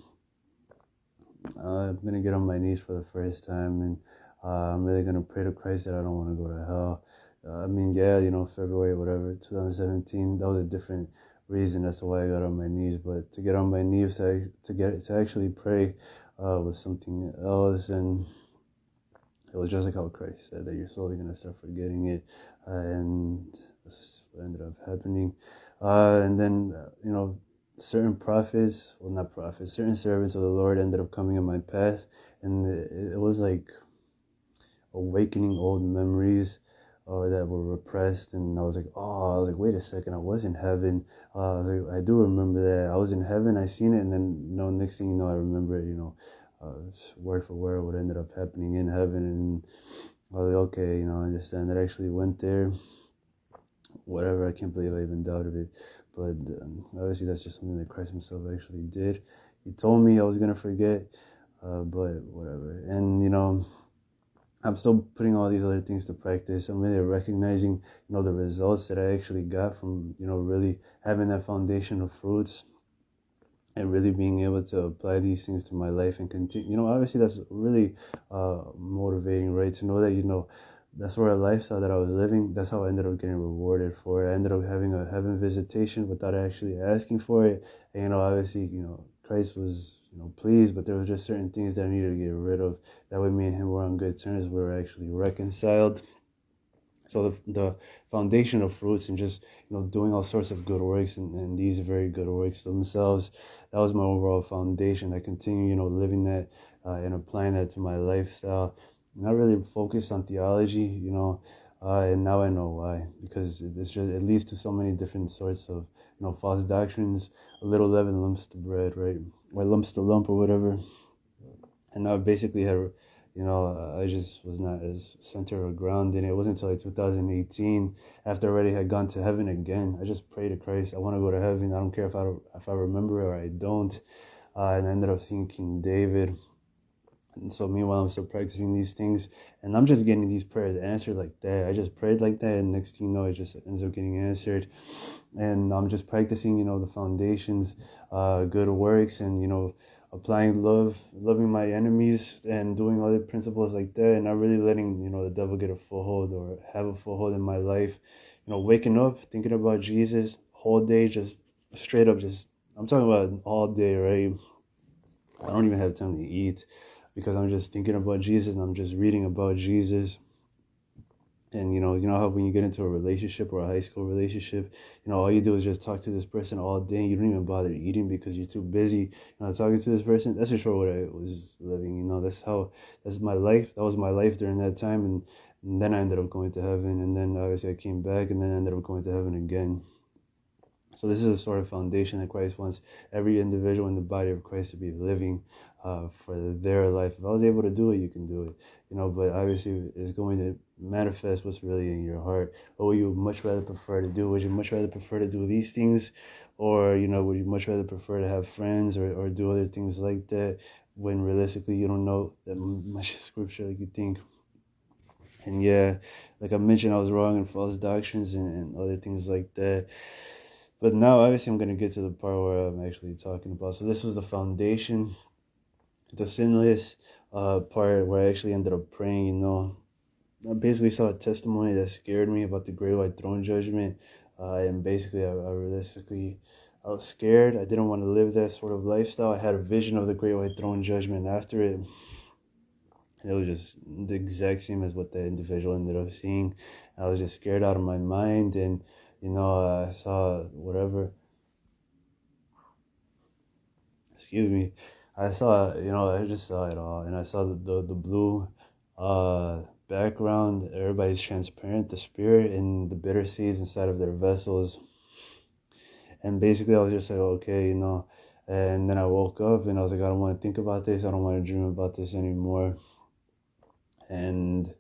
I'm going to get on my knees for the first time, and I'm really going to pray to Christ that I don't want to go to hell. I mean, yeah, February, whatever, 2017, that was a different reason as to why I got on my knees. But to get on my knees, to actually pray was something else. And it was just like how Christ said that you're slowly going to start forgetting it. And this is what ended up happening. And then, certain prophets, well, not prophets, certain servants of the Lord ended up coming in my path. And it was like awakening old memories that were repressed. And I was like, wait a second, I was in heaven. I was like, I do remember that. I was in heaven, I seen it. And then, next thing you know, I remember it, word for word what ended up happening in heaven. And I was like, okay, I understand that I actually went there. Whatever, I can't believe I even doubted it. But obviously, that's just something that Christ Himself actually did. He told me I was gonna forget, but whatever. And I'm still putting all these other things to practice. I'm really recognizing, the results that I actually got from, really having that foundation of fruits and really being able to apply these things to my life and continue. Obviously that's really motivating, right? To know that, that's where a lifestyle that I was living, that's how I ended up getting rewarded for it. I ended up having a heaven visitation without actually asking for it. And, obviously, Christ was, pleased, but there were just certain things that I needed to get rid of. That way me and him were on good terms. We were actually reconciled. So the foundation of fruits and just doing all sorts of good works and these very good works themselves, that was my overall foundation. I continue living that and applying that to my lifestyle. Not really focused on theology, and now I know why, because it leads to so many different sorts of false doctrines. A little leaven lumps the bread, right, or lumps the lump or whatever. And I basically had, I just was not as centered or grounded. And it wasn't until like 2018, after I already had gone to heaven again, I just prayed to Christ. I want to go to heaven. I don't care if I remember it or I don't. And I ended up seeing King David. And so meanwhile, I'm still practicing these things, and I'm just getting these prayers answered like that. I just prayed like that, and next thing you know, it just ends up getting answered. And I'm just practicing, the foundations, good works, and applying love, loving my enemies, and doing other principles like that, and not really letting the devil get a foothold or have a foothold in my life. Waking up, thinking about Jesus, whole day, just straight up, just I'm talking about all day, right? I don't even have time to eat because I'm just thinking about Jesus and I'm just reading about Jesus. And how when you get into a relationship or a high school relationship, all you do is just talk to this person all day. And you don't even bother eating because you're too busy, talking to this person. That's for sure what I was living. That's my life. That was my life during that time. And then I ended up going to heaven. And then obviously I came back and then I ended up going to heaven again. So this is a sort of foundation that Christ wants every individual in the body of Christ to be living for their life. If I was able to do it, you can do it. But obviously it's going to manifest what's really in your heart. What would you much rather prefer to do? Would you much rather prefer to do these things? Or, would you much rather prefer to have friends or do other things like that when realistically you don't know that much scripture like you think? And yeah, like I mentioned, I was wrong in false doctrines and other things like that. But now, obviously, I'm going to get to the part where I'm actually talking about. So this was the foundation, the sinless part where I actually ended up praying, I basically saw a testimony that scared me about the great white throne judgment. And basically, I was scared. I didn't want to live that sort of lifestyle. I had a vision of the great white throne judgment after it. And it was just the exact same as what the individual ended up seeing. I was just scared out of my mind. And, I saw whatever. Excuse me. I just saw it all, and I saw the blue background. Everybody's transparent, the spirit and the bitter seeds inside of their vessels. And basically, I was just like, okay, And then I woke up, and I was like, I don't want to think about this. I don't want to dream about this anymore. And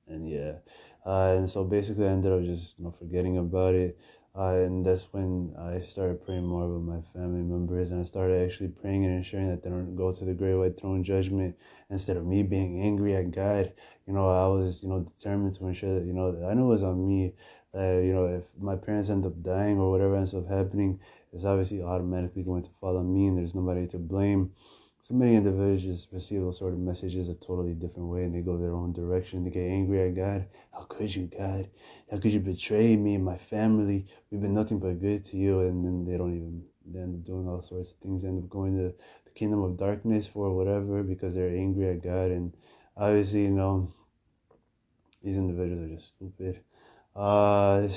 yeah, and so basically, I ended up just forgetting about it. And that's when I started praying more with my family members, and I started actually praying and ensuring that they don't go to the great white throne judgment. Instead of me being angry at God, I was, determined to ensure that, I know it was on me. If my parents end up dying or whatever ends up happening, it's obviously automatically going to fall on me, and there's nobody to blame. So many individuals just receive those sort of messages a totally different way, and they go their own direction. They get angry at God. How could you, God? How could you betray me and my family? We've been nothing but good to you. And then they end up doing all sorts of things. They end up going to the kingdom of darkness for whatever because they're angry at God. And obviously, these individuals are just stupid. Uh,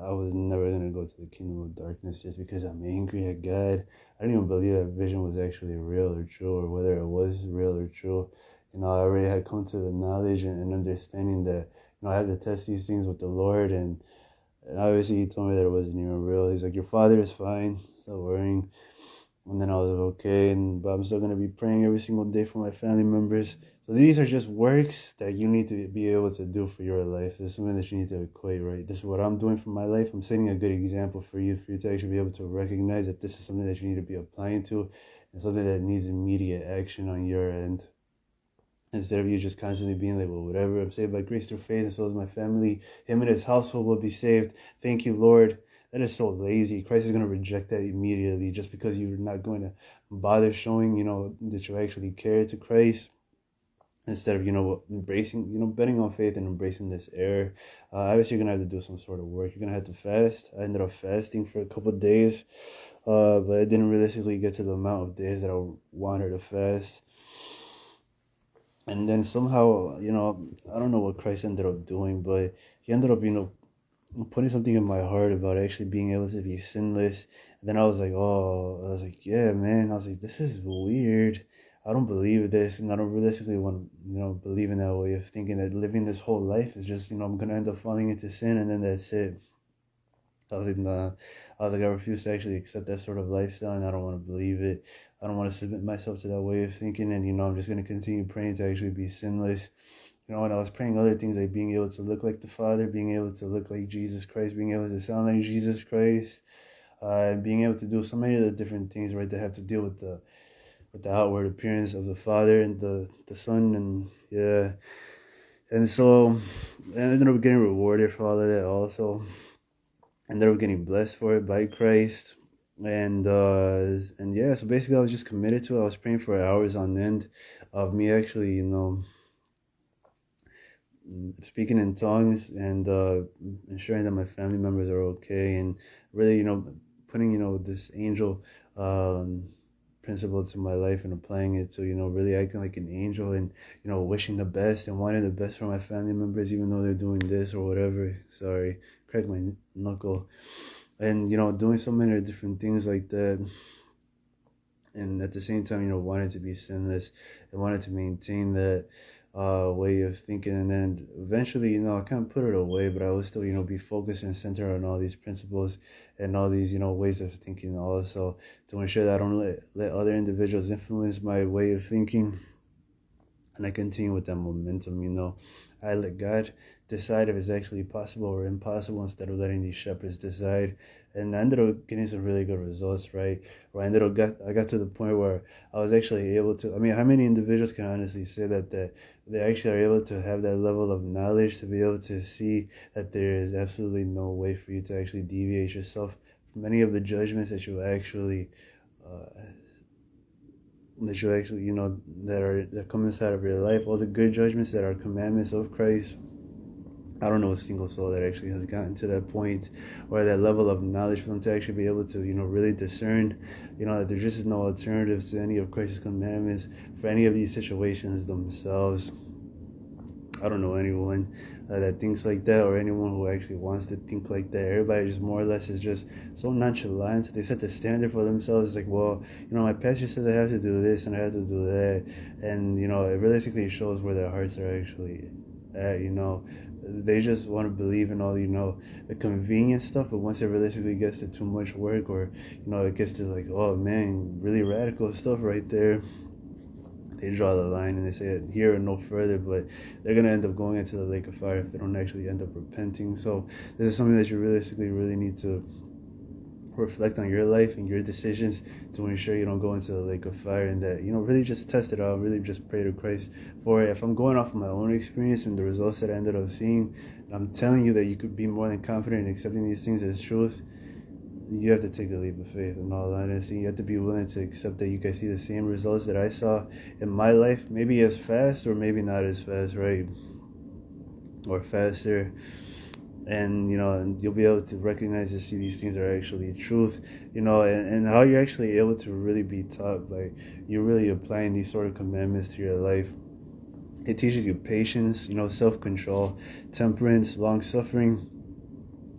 I was never gonna go to the kingdom of darkness just because I'm angry at God. I didn't even believe that vision was actually real or true, or whether it was real or true. I already had come to the knowledge and understanding that I had to test these things with the Lord, and obviously He told me that it wasn't even real. He's like, your father is fine, stop worrying. And then I was like, okay, but I'm still gonna be praying every single day for my family members. So these are just works that you need to be able to do for your life. This is something that you need to equate, right? This is what I'm doing for my life. I'm setting a good example for you to actually be able to recognize that this is something that you need to be applying to, and something that needs immediate action on your end. Instead of you just constantly being like, well, whatever, I'm saved by grace through faith, and so is my family. Him and his household will be saved. Thank you, Lord. That is so lazy. Christ is going to reject that immediately just because you're not going to bother showing, that you actually care to Christ. Instead of, embracing, betting on faith and embracing this error. Obviously, you're going to have to do some sort of work. You're going to have to fast. I ended up fasting for a couple of days, but I didn't realistically get to the amount of days that I wanted to fast. And then somehow, I don't know what Christ ended up doing, but he ended up, putting something in my heart about actually being able to be sinless. And then I was like, yeah, man. I was like, this is weird. I don't believe this, and I don't realistically want to, believe in that way of thinking that living this whole life is just, I'm gonna end up falling into sin, and then that's it. I was like, nah. I was like, I refuse to actually accept that sort of lifestyle, and I don't want to believe it. I don't want to submit myself to that way of thinking, and I'm just gonna continue praying to actually be sinless. And I was praying other things like being able to look like the Father, being able to look like Jesus Christ, being able to sound like Jesus Christ, and being able to do so many of the different things, right, that have to deal with the outward appearance of the Father and the Son, and yeah. And so I ended up getting rewarded for all of that also. And they were getting blessed for it by Christ. And yeah, so basically I was just committed to it. I was praying for hours on end of me actually, speaking in tongues and ensuring that my family members are okay, and really, putting, this angel um, principle to my life and applying it to, really acting like an angel, and, wishing the best and wanting the best for my family members, even though they're doing this or whatever. Sorry, cracked my knuckle. And, doing so many different things like that. And at the same time, wanted to be sinless and wanted to maintain that way of thinking. And then eventually, I kind of put it away, but I would still, be focused and centered on all these principles and all these, ways of thinking also, to ensure that I don't let other individuals influence my way of thinking. And I continue with that momentum, I let God decide if it's actually possible or impossible instead of letting these shepherds decide. And I ended up getting some really good results, right? Where I got to the point where I was actually able to, I mean, how many individuals can honestly say that they actually are able to have that level of knowledge to be able to see that there is absolutely no way for you to actually deviate yourself from any of the judgments that you actually uh, that come inside of your life, all the good judgments that are commandments of Christ. I don't know a single soul that actually has gotten to that point or that level of knowledge for them to actually be able to, really discern, that there just is no alternative to any of Christ's commandments for any of these situations themselves. I don't know anyone that thinks like that, or anyone who actually wants to think like that. Everybody just more or less is just so nonchalant. They set the standard for themselves, like, well, my pastor says I have to do this and I have to do that, and it realistically shows where their hearts are actually at. They just want to believe in all, the convenient stuff, but once it realistically gets to too much work, or it gets to like, oh man, really radical stuff right there, they draw the line and they say here and no further, but they're going to end up going into the lake of fire if they don't actually end up repenting. So this is something that you realistically really need to reflect on your life and your decisions to ensure you don't go into the lake of fire, and that, really just test it out, really just pray to Christ for it. If I'm going off of my own experience and the results that I ended up seeing, I'm telling you that you could be more than confident in accepting these things as truth. You have to take the leap of faith, in all honesty. You have to be willing to accept that you can see the same results that I saw in my life, maybe as fast or maybe not as fast, right? Or faster. And and you'll be able to recognize and see these things are actually truth, and how you're actually able to really be taught by you really applying these sort of commandments to your life. It teaches you patience, self-control, temperance, long-suffering,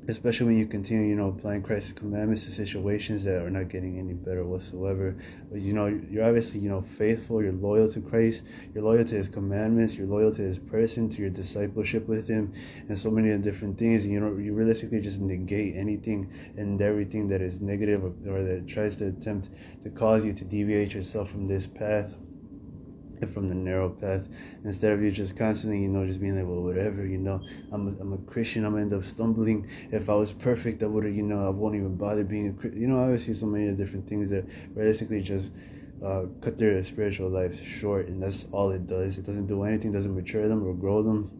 especially when you continue, applying Christ's commandments to situations that are not getting any better whatsoever. But, you're obviously, faithful, you're loyal to Christ, you're loyal to his commandments, you're loyal to his person, to your discipleship with him, and so many different things. And, you realistically just negate anything and everything that is negative, or that tries to attempt to cause you to deviate yourself from this path, from the narrow path, instead of you just constantly, just being like, well, whatever, I'm a Christian, I'm gonna end up stumbling. If I was perfect, I would have, I won't even bother being a Christian. Obviously so many different things that realistically just cut their spiritual life short, and that's all it does. It doesn't do anything, doesn't mature them or grow them.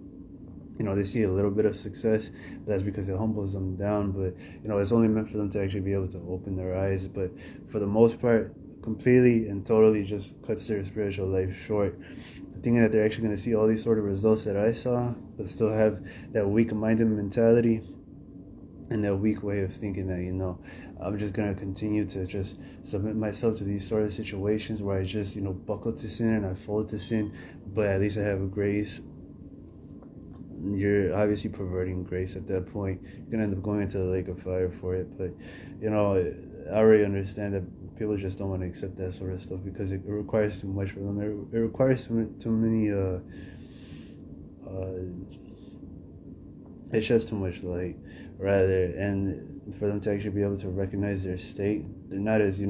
They see a little bit of success, but that's because it humbles them down. But, it's only meant for them to actually be able to open their eyes. But for the most part, completely and totally just cuts their spiritual life short. Thinking that they're actually going to see all these sort of results that I saw, but still have that weak-minded mentality and that weak way of thinking that, I'm just going to continue to just submit myself to these sort of situations where I just, buckle to sin and I fold to sin, but at least I have a grace. You're obviously perverting grace at that point. You're going to end up going into the lake of fire for it. But, I already understand that people just don't want to accept that sort of stuff because it requires too much for them. It requires too many, it sheds too much light, rather. And for them to actually be able to recognize their state, they're not as,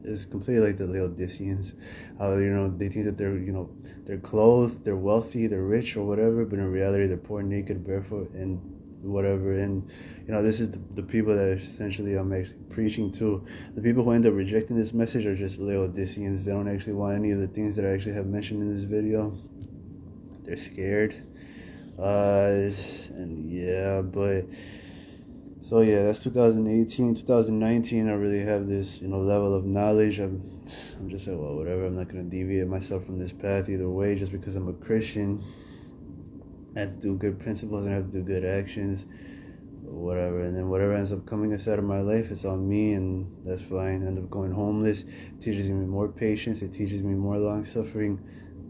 it's completely like the Laodiceans. How, they think that they're clothed, they're wealthy, they're rich or whatever, but in reality they're poor, naked, barefoot, and whatever. And this is the people that essentially I'm actually preaching to. The people who end up rejecting this message are just Laodiceans. They don't actually want any of the things that I actually have mentioned in this video. They're scared. And yeah, but so yeah, that's 2018. 2019, I really have this, level of knowledge. I'm just like, well, whatever. I'm not going to deviate myself from this path either way. Just because I'm a Christian, I have to do good principles and I have to do good actions, whatever. And then whatever ends up coming inside of my life, it's on me, and that's fine. I end up going homeless. It teaches me more patience. It teaches me more long suffering.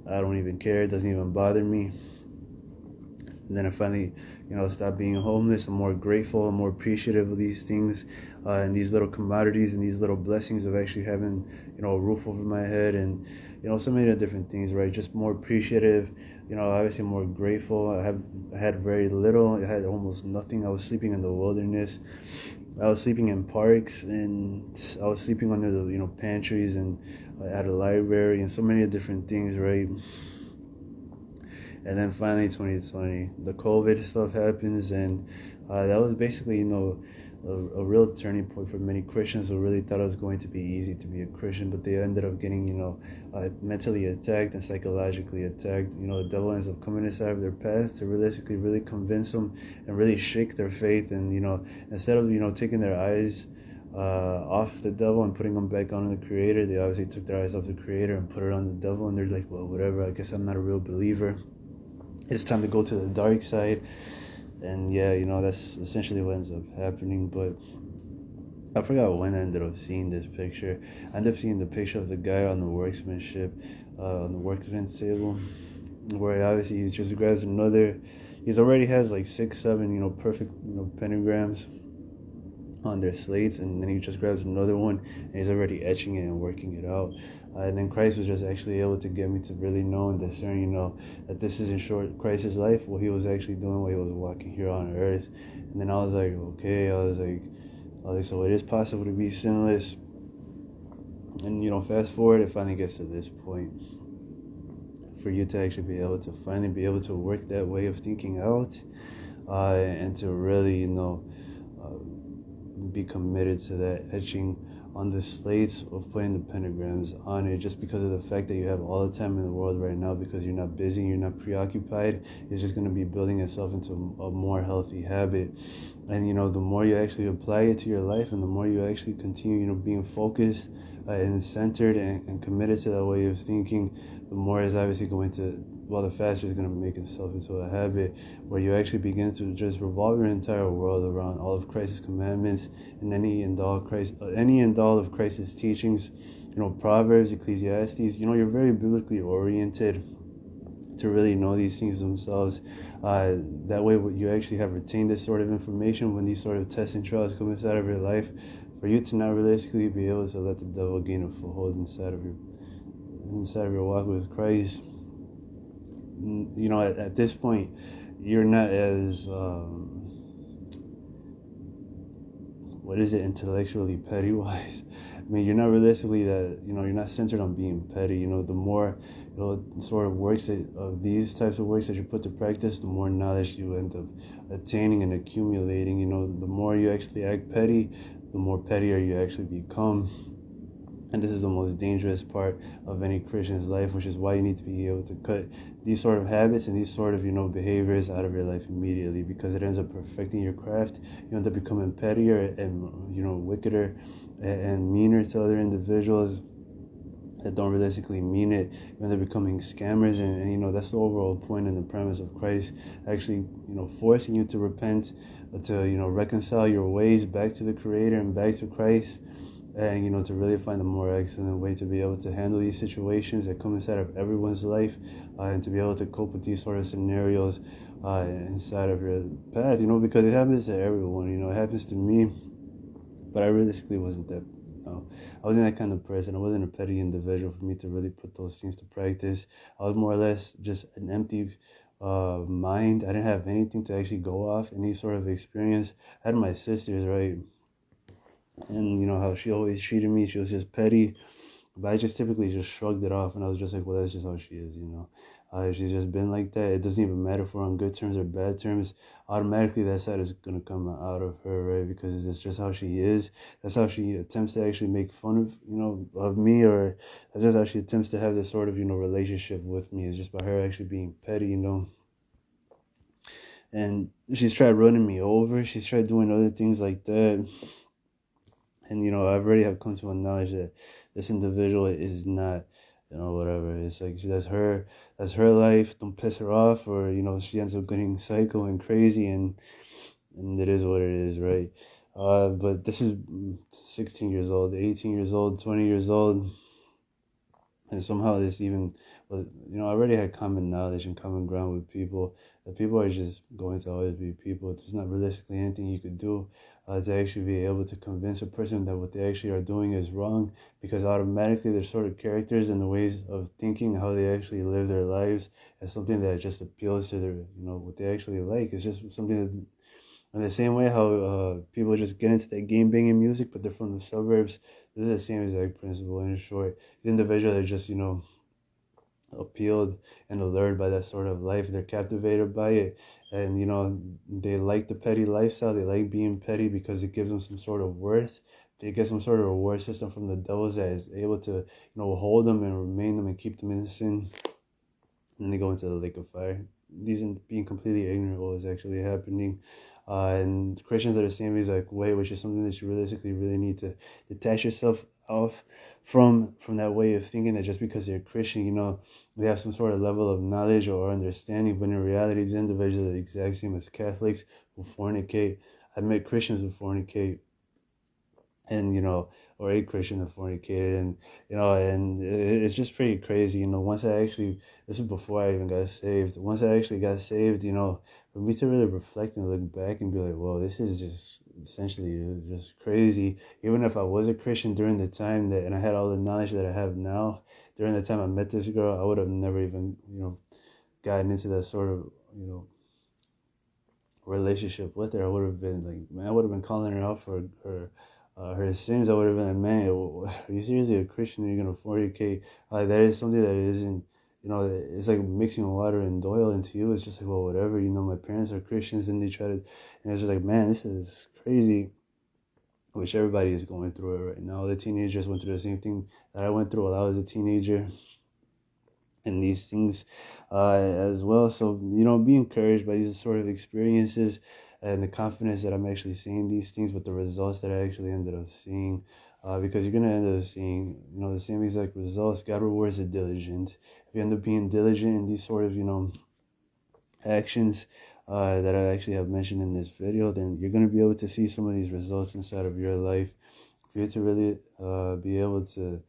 I don't even care. It doesn't even bother me. And then I finally, stop being homeless. I'm more grateful. I'm more appreciative of these things, and these little commodities and these little blessings of actually having, a roof over my head, and, so many different things, right? Just more appreciative, obviously more grateful. I had very little. I had almost nothing. I was sleeping in the wilderness. I was sleeping in parks, and I was sleeping under the, pantries and at a library, and so many different things, right? And then finally 2020, the COVID stuff happens, and that was basically, a real turning point for many Christians who really thought it was going to be easy to be a Christian, but they ended up getting, mentally attacked and psychologically attacked. The devil ends up coming inside of their path to realistically really convince them and really shake their faith. And, instead of, taking their eyes off the devil and putting them back on the Creator, they obviously took their eyes off the Creator and put it on the devil, and they're like, well, whatever, I guess I'm not a real believer. It's time to go to the dark side. And yeah, that's essentially what ends up happening. But I forgot when I ended up seeing this picture. I ended up seeing the picture of the guy on the workmanship, on the workman's table, where obviously he just grabs another. He's already has like 6, 7, perfect, pentagrams on their slates, and then he just grabs another one, and he's already etching it and working it out. And then Christ was just actually able to get me to really know and discern, that this is in short Christ's life, what he was actually doing while he was walking here on earth. And then I was like, okay, so it is possible to be sinless. And fast forward, it finally gets to this point for you to actually be able to finally be able to work that way of thinking out, and to really be committed to that etching on the slates of putting the pentagrams on it, just because of the fact that you have all the time in the world right now, because you're not busy, you're not preoccupied. It's just going to be building itself into a more healthy habit. And the more you actually apply it to your life, and the more you actually continue being focused, and centered, and committed to that way of thinking, the more is obviously going to, well, the faster it's going to make itself into a habit, where you actually begin to just revolve your entire world around all of Christ's commandments, and any and all of Christ's teachings. Proverbs, Ecclesiastes. You're very biblically oriented to really know these things themselves. That way, you actually have retained this sort of information when these sort of tests and trials come inside of your life, for you to not realistically be able to let the devil gain a foothold inside of your walk with Christ. At this point, you're not as what is it, intellectually petty wise. I mean, you're not realistically that, you're not centered on being petty. The more, sort of works of these types of works that you put to practice, the more knowledge you end up attaining and accumulating. The more you actually act petty, the more pettier you actually become. And this is the most dangerous part of any Christian's life, which is why you need to be able to cut these sort of habits and these sort of, behaviors out of your life immediately, because it ends up perfecting your craft. You end up becoming pettier and, wickeder and meaner to other individuals that don't realistically mean it. You end up becoming scammers, and that's the overall point and the premise of Christ actually, forcing you to repent, to, reconcile your ways back to the Creator and back to Christ, and to really find a more excellent way to be able to handle these situations that come inside of everyone's life, and to be able to cope with these sort of scenarios inside of your path, because it happens to everyone. It happens to me, but I realistically wasn't that. I wasn't that kind of person. I wasn't a petty individual for me to really put those things to practice. I was more or less just an empty mind. I didn't have anything to actually go off, any sort of experience. I had my sisters, right? And how she always treated me, she was just petty, but I just typically just shrugged it off, and I was just like, well, that's just how she is. She's just been like that. It doesn't even matter if we're on good terms or bad terms. Automatically that side is gonna come out of her, right? Because it's just how she is. That's how she attempts to actually make fun of of me, or that's just how she attempts to have this sort of relationship with me. It's just by her actually being petty. And she's tried running me over. She's tried doing other things like that. And I've already have come to a knowledge that this individual is not, whatever. It's like that's her life. Don't piss her off, or she ends up getting psycho and crazy, and it is what it is, right? But this is 16 years old, 18 years old, 20 years old, and somehow this even, well, I already had common knowledge and common ground with people. That people are just going to always be people. There's not realistically anything you could do to actually be able to convince a person that what they actually are doing is wrong, because automatically their sort of characters and the ways of thinking, how they actually live their lives, is something that just appeals to their, what they actually like. It's just something that, in the same way how people just get into that game banging music, but they're from the suburbs. This is the same exact principle. In short, the individual that just appealed and allured by that sort of life, they're captivated by it, and they like the petty lifestyle. They like being petty because it gives them some sort of worth. They get some sort of reward system from the devils that is able to hold them and remain them and keep them in sin. And then they go into the lake of fire. These are being completely ignorant of what is actually happening. And Christians are the same exact way, which is something that you realistically really need to detach yourself off from that way of thinking, that just because they're Christian, they have some sort of level of knowledge or understanding. But in reality, these individuals are the exact same as Catholics who fornicate. I've met Christians who fornicate, and or a Christian that fornicated, and and it's just pretty crazy. Once I actually, this is before I even got saved. Once I actually got saved, for me to really reflect and look back and be like, whoa, this is just essentially just crazy. Even if I was a Christian during the time that, and I had all the knowledge that I have now, during the time I met this girl, I would have never even gotten into that sort of relationship with her. I would have been like, man, I would have been calling her out for her her sins, I would have been like, man, are you seriously a Christian? You're gonna fornicate? That is something that isn't, it's like mixing water and oil into you. It's just like, well, whatever. My parents are Christians, and they try to, and it's just like, man, this is crazy. Which everybody is going through it right now. The teenagers went through the same thing that I went through while I was a teenager, and these things as well. So, be encouraged by these sort of experiences and the confidence that I'm actually seeing these things with the results that I actually ended up seeing. Because you're going to end up seeing, the same exact results. God rewards the diligent. If you end up being diligent in these sort of, actions that I actually have mentioned in this video, then you're going to be able to see some of these results inside of your life. For you to really be able to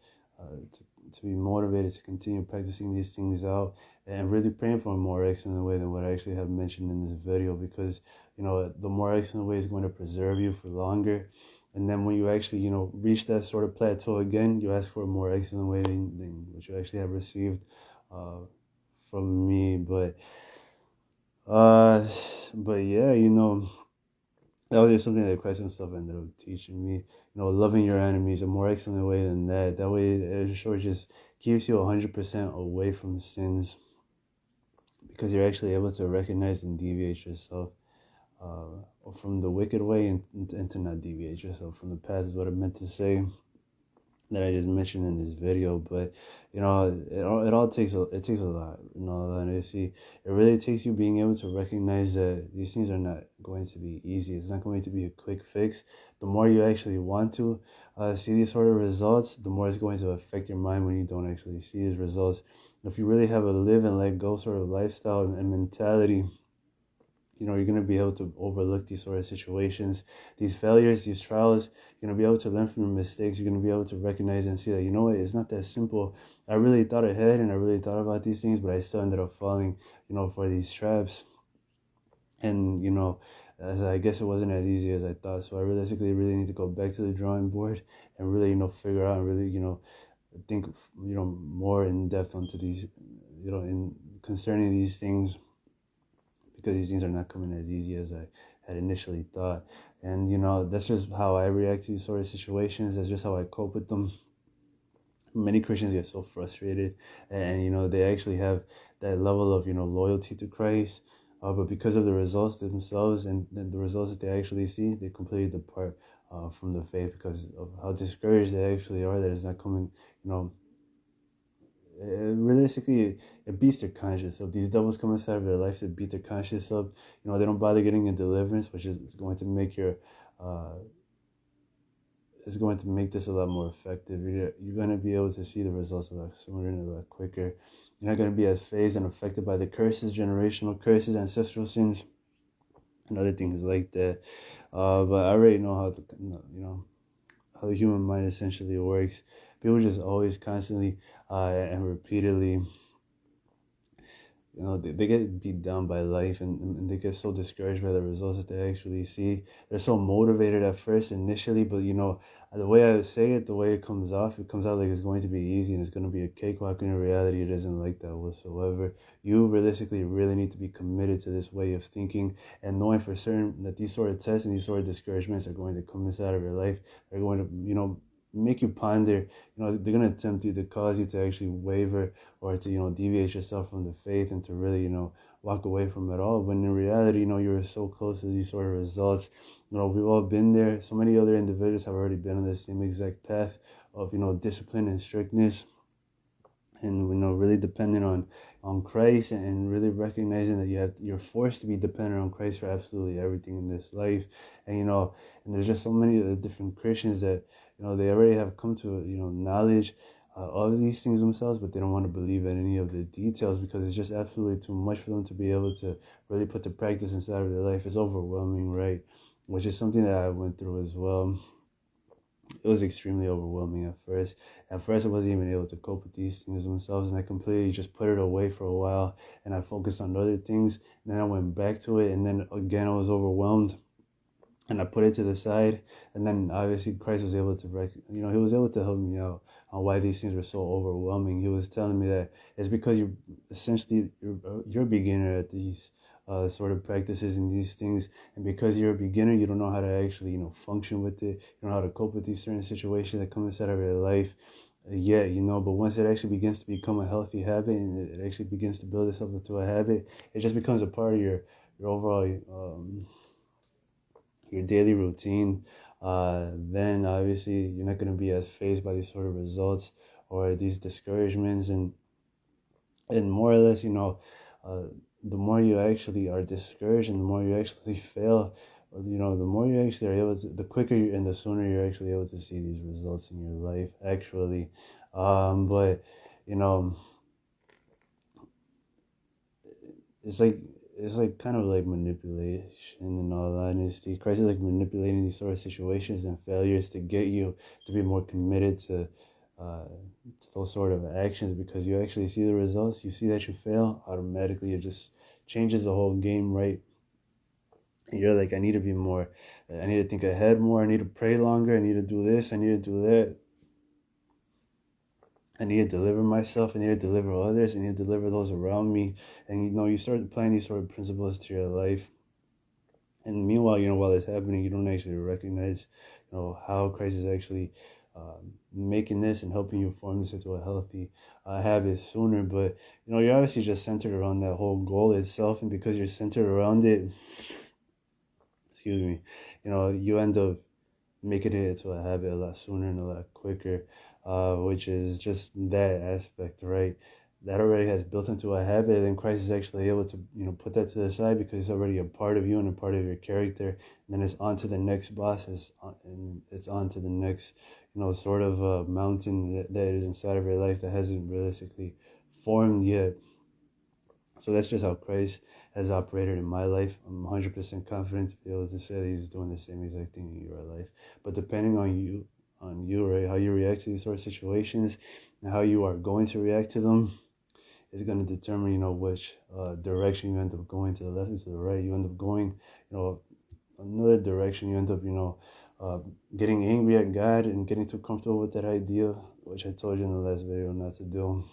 be motivated to continue practicing these things out and really praying for a more excellent way than what I actually have mentioned in this video, because the more excellent way is going to preserve you for longer. And then when you actually reach that sort of plateau again, you ask for a more excellent way than what you actually have received from me. uh but yeah, that was just something that Christ himself ended up teaching me. Loving your enemies, a more excellent way than that. That way, it sure just keeps you 100% away from sins, because you're actually able to recognize and deviate yourself from the wicked way, and to not deviate yourself from the path is what I meant to say, that I just mentioned in this video. But it all takes a lot. And you see, it really takes you being able to recognize that these things are not going to be easy. It's not going to be a quick fix. The more you actually want to see these sort of results, the more it's going to affect your mind when you don't actually see these results. If you really have a live and let go sort of lifestyle and mentality, you're going to be able to overlook these sort of situations, these failures, these trials. You're going to be able to learn from your mistakes. You're going to be able to recognize and see that, what, it's not that simple. I really thought ahead and I really thought about these things, but I still ended up falling, for these traps. And, as I guess it wasn't as easy as I thought. So I realistically really need to go back to the drawing board and really, figure out and really, think, more in depth onto these, in concerning these things, because these things are not coming as easy as I had initially thought. And, that's just how I react to these sort of situations. That's just how I cope with them. Many Christians get so frustrated, and, they actually have that level of, loyalty to Christ. But because of the results themselves and the results that they actually see, they completely depart from the faith, because of how discouraged they actually are that it's not coming, realistically, it beats their conscience up. These devils come inside of their life to beat their conscience up. They don't bother getting a deliverance, which is going to make is going to make this a lot more effective. You're going to be able to see the results a lot sooner and a lot quicker. You're not going to be as phased and affected by the curses, generational curses, ancestral sins, and other things like that. But I already know how how the human mind essentially works. People just always constantly and repeatedly, they get beat down by life, and they get so discouraged by the results that they actually see. They're so motivated at first initially, but the way I say it, the way it comes off, it comes out like it's going to be easy and it's going to be a cakewalk. In reality, it isn't like that whatsoever. You realistically really need to be committed to this way of thinking, and knowing for certain that these sort of tests and these sort of discouragements are going to come inside of your life. They're going to make you ponder. They're going to tempt you to cause you to actually waver, or to deviate yourself from the faith, and to really walk away from it all, when in reality you're so close to these sort of results. We've all been there. So many other individuals have already been on the same exact path of discipline and strictness, and really dependent on Christ, and really recognizing that you're forced to be dependent on Christ for absolutely everything in this life. And and there's just so many of the different Christians that they already have come to knowledge all of these things themselves, but they don't want to believe in any of the details, because it's just absolutely too much for them to be able to really put the practice inside of their life. It's overwhelming, right? Which is something that I went through as well. It was extremely overwhelming at first. At first, I wasn't even able to cope with these things themselves, and I completely just put it away for a while, and I focused on other things. And then I went back to it, and then again I was overwhelmed, and I put it to the side. And then obviously Christ was able to he was able to help me out on why these things were so overwhelming. He was telling me that it's because you're essentially you're a beginner at these sort of practices and these things. And because you're a beginner, you don't know how to actually, function with it. You don't know how to cope with these certain situations that come inside of your life. Yeah, but once it actually begins to become a healthy habit and it actually begins to build itself into a habit, it just becomes a part of your overall your daily routine. Then obviously you're not going to be as faced by these sort of results or these discouragements, and more or less, uh, the more you actually are discouraged and the more you actually fail, the more you actually are able to, the quicker and the sooner you're actually able to see these results in your life, actually. But, you know, it's like, it's like kind of like manipulation in all honesty. Christ is like manipulating these sort of situations and failures to get you to be more committed to those sort of actions, because you actually see the results. You see that you fail, automatically it just changes the whole game, right? And you're like, I need to be more, I need to think ahead more, I need to pray longer, I need to do this, I need to do that. I need to deliver myself. I need to deliver others. I need to deliver those around me. And you start applying these sort of principles to your life. And meanwhile, while it's happening, you don't actually recognize, how Christ is actually making this and helping you form this into a healthy habit sooner. But you're obviously just centered around that whole goal itself, and because you're centered around it, excuse me, you end up making it into a habit a lot sooner and a lot quicker, which is just that aspect, right? That already has built into a habit, and Christ is actually able to, put that to the side because it's already a part of you and a part of your character. And then it's on to the next boss, and it's on to the next, sort of mountain that is inside of your life that hasn't realistically formed yet. So that's just how Christ has operated in my life. I'm 100% confident to be able to say that He's doing the same exact thing in your life. But depending on you, right, how you react to these sort of situations and how you are going to react to them is going to determine, which direction you end up going, to the left or to the right. You end up going, another direction. You end up, getting angry at God and getting too comfortable with that idea, which I told you in the last video not to do.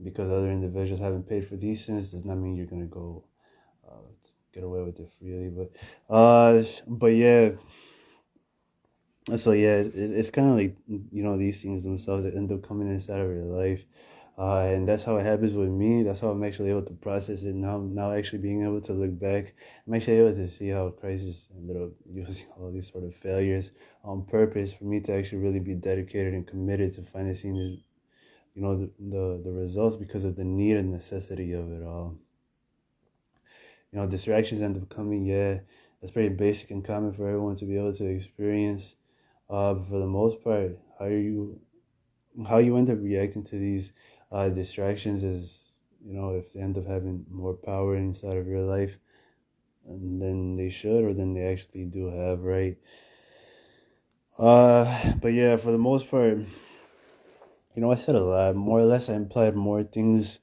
Because other individuals haven't paid for these sins does not mean you're gonna go get away with it freely. But yeah. So yeah, it's kind of like, these things themselves that end up coming inside of your life, and that's how it happens with me. That's how I'm actually able to process it now. Now actually being able to look back, I'm actually able to see how Christ has ended up using all these sort of failures on purpose for me to actually really be dedicated and committed to finally seeing this, the results, because of the need and necessity of it all. Distractions end up coming, yeah, that's pretty basic and common for everyone to be able to experience. But for the most part, how you end up reacting to these distractions is, if they end up having more power inside of your life than they should or than they actually do have, right? But yeah, for the most part, I said a lot. More or less, I implied more things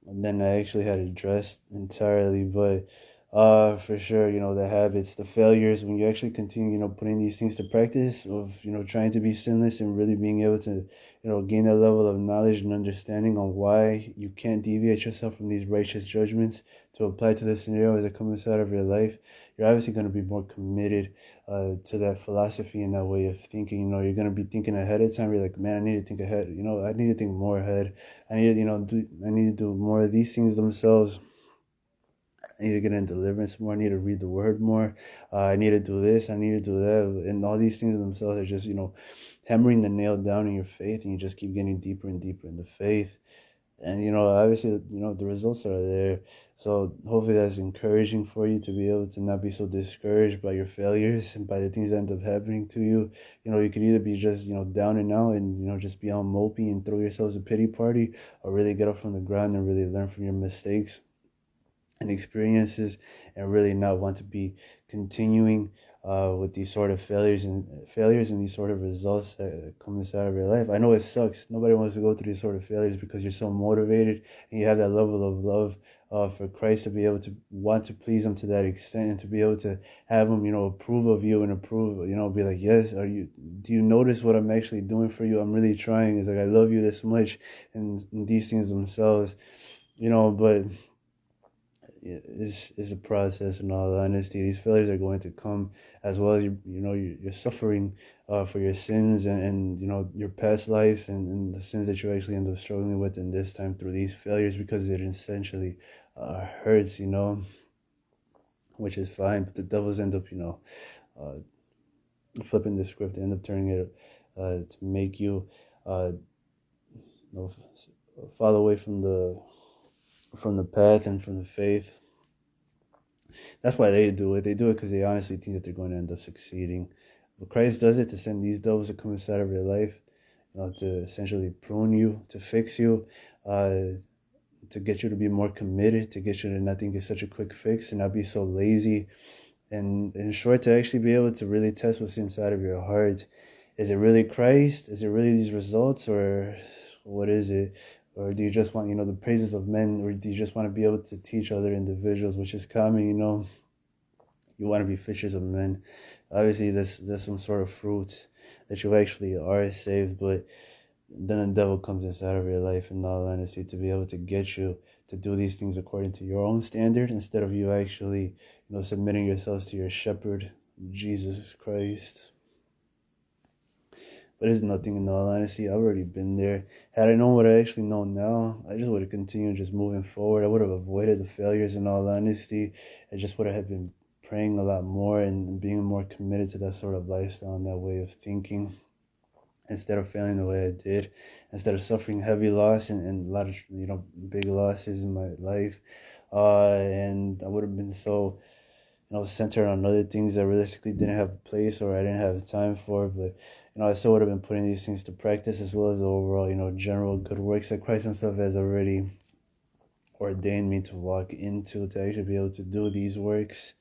than I actually had addressed entirely. But for sure, the habits, the failures, when you actually continue, putting these things to practice of, trying to be sinless and really being able to, gain that level of knowledge and understanding on why you can't deviate yourself from these righteous judgments to apply to the scenarios that come inside of your life, you're obviously going to be more committed to that philosophy and that way of thinking. You're going to be thinking ahead of time. You're like, man, I need to think ahead. I need to think more ahead. I need to, I need to do more of these things themselves. I need to get in deliverance more. I need to read the word more. I need to do this. I need to do that. And all these things themselves are just, hammering the nail down in your faith. And you just keep getting deeper and deeper in the faith. And, obviously, the results are there. So hopefully that's encouraging for you to be able to not be so discouraged by your failures and by the things that end up happening to you. You could either be just, down and out and, just be all mopey and throw yourselves a pity party, or really get up from the ground and really learn from your mistakes and experiences, and really not want to be continuing with these sort of failures and these sort of results that come inside of your life. I know it sucks. Nobody wants to go through these sort of failures because you're so motivated and you have that level of love for Christ to be able to want to please Him to that extent, and to be able to have Him, approve of you and approve, be like, yes, do you notice what I'm actually doing for you? I'm really trying. It's like, I love you this much, and these things themselves, but is a process. In all honesty, these failures are going to come, as well as you're suffering for your sins and your past lives and the sins that you actually end up struggling with in this time through these failures, because it essentially hurts, which is fine. But the devils end up uh, flipping the script, end up turning it to make you uh, fall away from the path and from the faith. That's why they do it. They do it because they honestly think that they're going to end up succeeding. But Christ does it to send these devils to come inside of your life, to essentially prune you, to fix you, uh, to get you to be more committed, to get you to not think it's such a quick fix, and not be so lazy. And in short, to actually be able to really test what's inside of your heart. Is it really Christ? Is it really these results, or what is it? Or do you just want, the praises of men, or do you just want to be able to teach other individuals, which is common, you want to be fishers of men. Obviously, there's some sort of fruit that you actually are saved, but then the devil comes inside of your life, in all honesty, to be able to get you to do these things according to your own standard, instead of you actually, submitting yourselves to your shepherd, Jesus Christ. But it's nothing, in all honesty. I've already been there. Had I known what I actually know now, I just would have continued just moving forward. I would have avoided the failures, in all honesty. I just would have been praying a lot more and being more committed to that sort of lifestyle and that way of thinking, instead of failing the way I did, instead of suffering heavy loss and a lot of big losses in my life. And I would have been so centered on other things that realistically didn't have a place or I didn't have time for. But, I still would have been putting these things to practice, as well as the overall, general good works that Christ himself has already ordained me to walk into, to actually be able to do these works,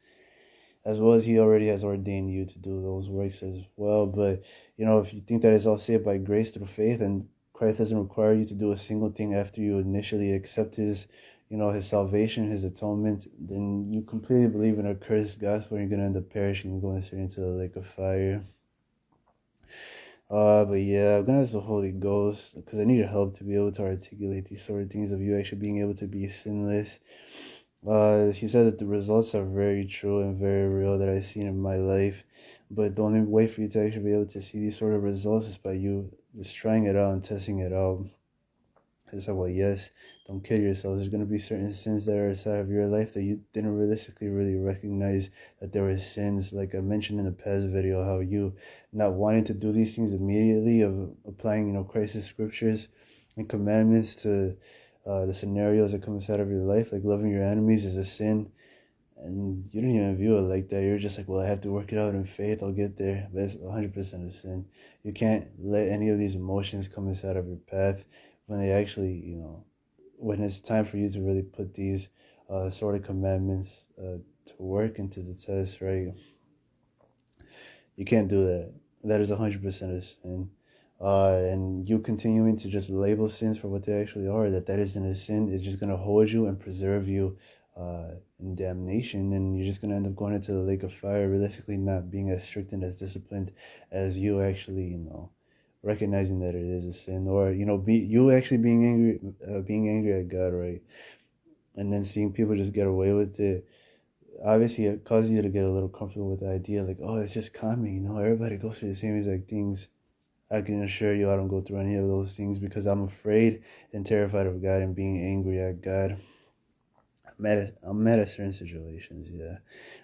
as well as he already has ordained you to do those works as well. But, if you think that it's all saved by grace through faith, and Christ doesn't require you to do a single thing after you initially accept his, his salvation, his atonement, then you completely believe in a cursed gospel, and you're going to end up perishing and going straight into the lake of fire. But yeah, I'm gonna ask the Holy Ghost, because I need help to be able to articulate these sort of things of you actually being able to be sinless. She said that the results are very true and very real that I've seen in my life, but the only way for you to actually be able to see these sort of results is by you just trying it out and testing it out. I said, well, yes, don't kill yourself. There's going to be certain sins that are inside of your life that you didn't realistically really recognize that there were sins. Like I mentioned in the past video, how you not wanting to do these things immediately, of applying, Christ's scriptures and commandments to the scenarios that come inside of your life, like loving your enemies is a sin. And you don't even view it like that. You're just like, well, I have to work it out in faith. I'll get there. But it's 100% a sin. You can't let any of these emotions come inside of your path when they actually, when it's time for you to really put these sort of commandments to work into the test, right? You can't do that. That is 100% a sin. And you continuing to just label sins for what they actually are, that isn't a sin, is just going to hold you and preserve you in damnation. And you're just going to end up going into the lake of fire, realistically not being as strict and as disciplined as you actually, recognizing that it is a sin, or, you actually being angry at God, right? And then seeing people just get away with it. Obviously, it causes you to get a little comfortable with the idea, like, oh, it's just calming, everybody goes through the same exact things. I can assure you I don't go through any of those things, because I'm afraid and terrified of God and being angry at God. I'm mad at certain situations, yeah.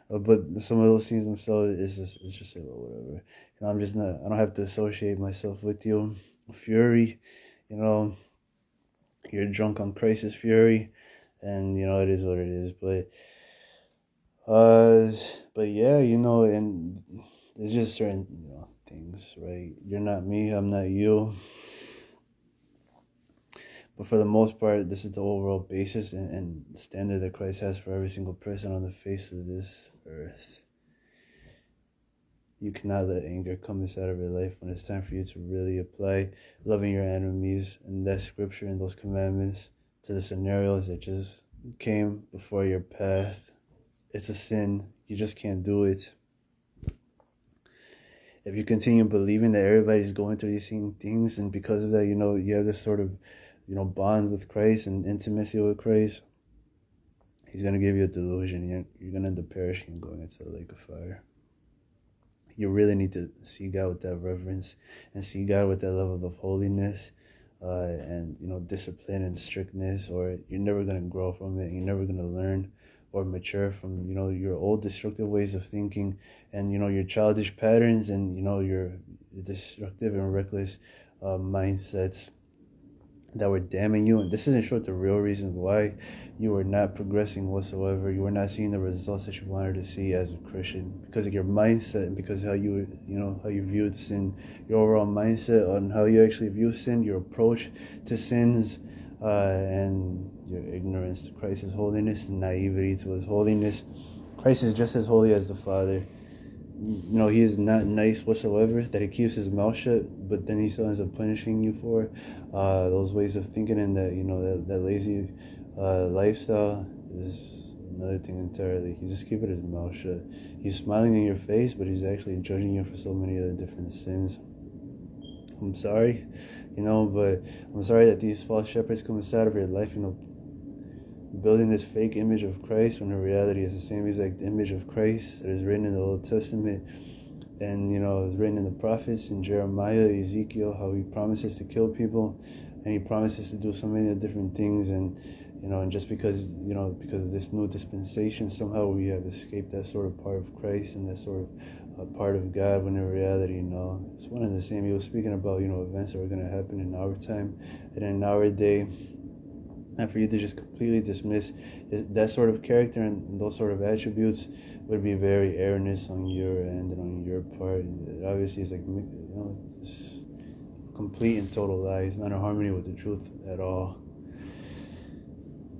But some of those things themselves, it's just like, well, whatever. I'm just not, I don't have to associate myself with you. Fury, you're drunk on Christ's fury, and, it is what it is. Uh, but yeah, and there's just certain, things, right? You're not me, I'm not you. But for the most part, this is the overall basis and standard that Christ has for every single person on the face of this earth. You cannot let anger come inside of your life when it's time for you to really apply loving your enemies and that scripture and those commandments to the scenarios that just came before your path. It's a sin. You just can't do it. If you continue believing that everybody's going through these same things, and because of that, you have this sort of, bond with Christ and intimacy with Christ, He's going to give you a delusion. You're going to end up perishing and going into the lake of fire. You really need to see God with that reverence and see God with that level of holiness, and discipline and strictness, or you're never going to grow from it. You're never going to learn or mature from your old destructive ways of thinking, and your childish patterns, and your destructive and reckless mindsets that were damning you. And this isn't short the real reason why you were not progressing whatsoever. You were not seeing the results that you wanted to see as a Christian, because of your mindset, and because how how you viewed sin, your overall mindset on how you actually view sin, your approach to sins, and your ignorance to Christ's holiness and naivety to his holiness. Christ is just as holy as the Father. He is not nice whatsoever, that he keeps his mouth shut, but then he still ends up punishing you for those ways of thinking, and that lazy lifestyle is another thing entirely. He's just keeping his mouth shut. He's smiling in your face, but he's actually judging you for so many other different sins. I'm sorry, but I'm sorry that these false shepherds come inside of your life, building this fake image of Christ, when in reality it's the same exact image of Christ that is written in the Old Testament, and is written in the prophets, in Jeremiah, Ezekiel, how he promises to kill people, and he promises to do so many different things, and and just because of this new dispensation, somehow we have escaped that sort of part of Christ and that sort of part of God, when in reality, it's one and the same. He was speaking about events that were going to happen in our time and in our day. And for you to just completely dismiss that sort of character and those sort of attributes would be very erroneous on your end and on your part. It obviously is it's complete and total lie. It's not in harmony with the truth at all.